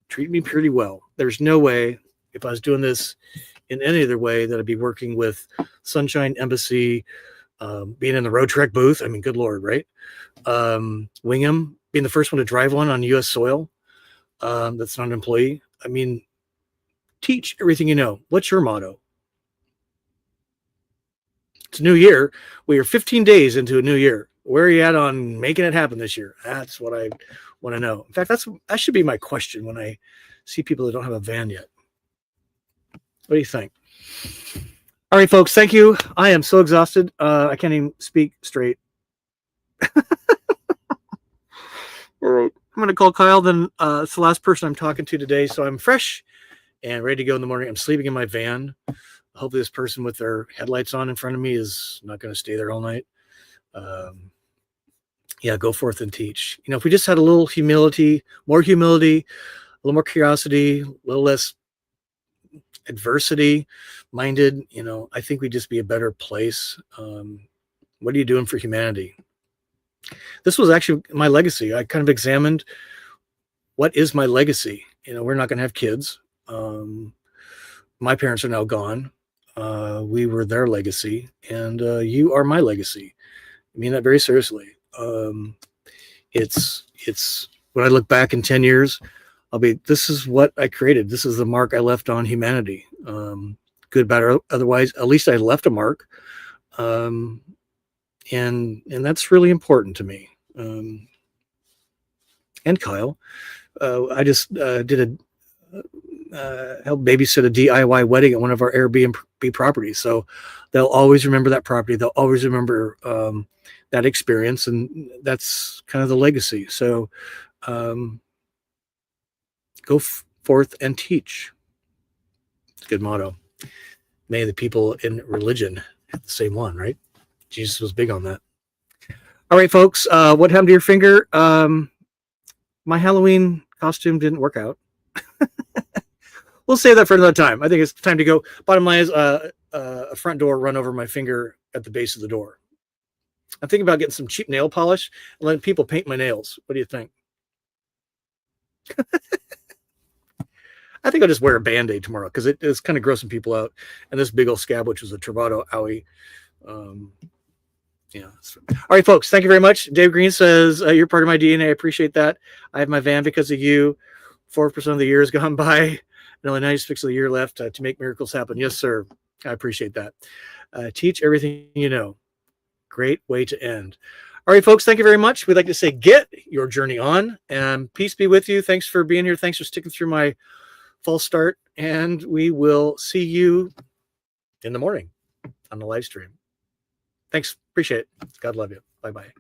treating me pretty well. There's no way, if I was doing this in any other way, that I'd be working with Sunshine Embassy, being in the Road Trek booth. I mean, good Lord, right? Wingham, being the first one to drive one on U.S. soil. That's not an employee. I mean, teach everything you know. What's your motto? It's a new year. We are 15 days into a new year. Where are you at on making it happen this year? That's what I want to know. In fact, that should be my question when I see people that don't have a van yet. What do you think? All right, folks. Thank you. I am so exhausted. I can't even speak straight. All right. I'm going to call Kyle. Then it's the last person I'm talking to today. So I'm fresh and ready to go in the morning. I'm sleeping in my van. Hopefully this person with their headlights on in front of me is not going to stay there all night. Yeah, go forth and teach. You know, if we just had a little humility, a little more curiosity, a little less adversity minded, you know, I think we'd just be a better place. What are you doing for humanity? This was actually my legacy. I kind of examined, what is my legacy? You know, we're not going to have kids. My parents are now gone. We were their legacy, and you are my legacy. I mean that very seriously. It's when I look back in 10 years, this is what I created. This is the mark I left on humanity. Good, bad, or otherwise, at least I left a mark. And that's really important to me. And Kyle, I just did helped babysit a DIY wedding at one of our Airbnb properties. So they'll always remember that property. They'll always remember that experience, and that's kind of the legacy. So go forth and teach. It's a good motto. Many of the people in religion have the same one, right? Jesus was big on that. All right, folks, what happened to your finger? My Halloween costume didn't work out. We'll save that for another time. I think it's time to go. Bottom line is a front door run over my finger at the base of the door. I'm thinking about getting some cheap nail polish and letting people paint my nails. What do you think? I think I'll just wear a Band-Aid tomorrow because it's kind of grossing people out. And this big old scab, which was a Travato owie. Yeah. All right, folks. Thank you very much. Dave Green says, you're part of my DNA. I appreciate that. I have my van because of you. 4% of the year has gone by. Only 96 of the year left to make miracles happen. Yes, sir. I appreciate that. Teach everything you know. Great way to end. All right, folks, thank you very much. We'd like to say get your journey on, and peace be with you. Thanks for being here. Thanks for sticking through my false start, and we will see you in the morning on the live stream. Thanks. Appreciate it. God love you. Bye-bye.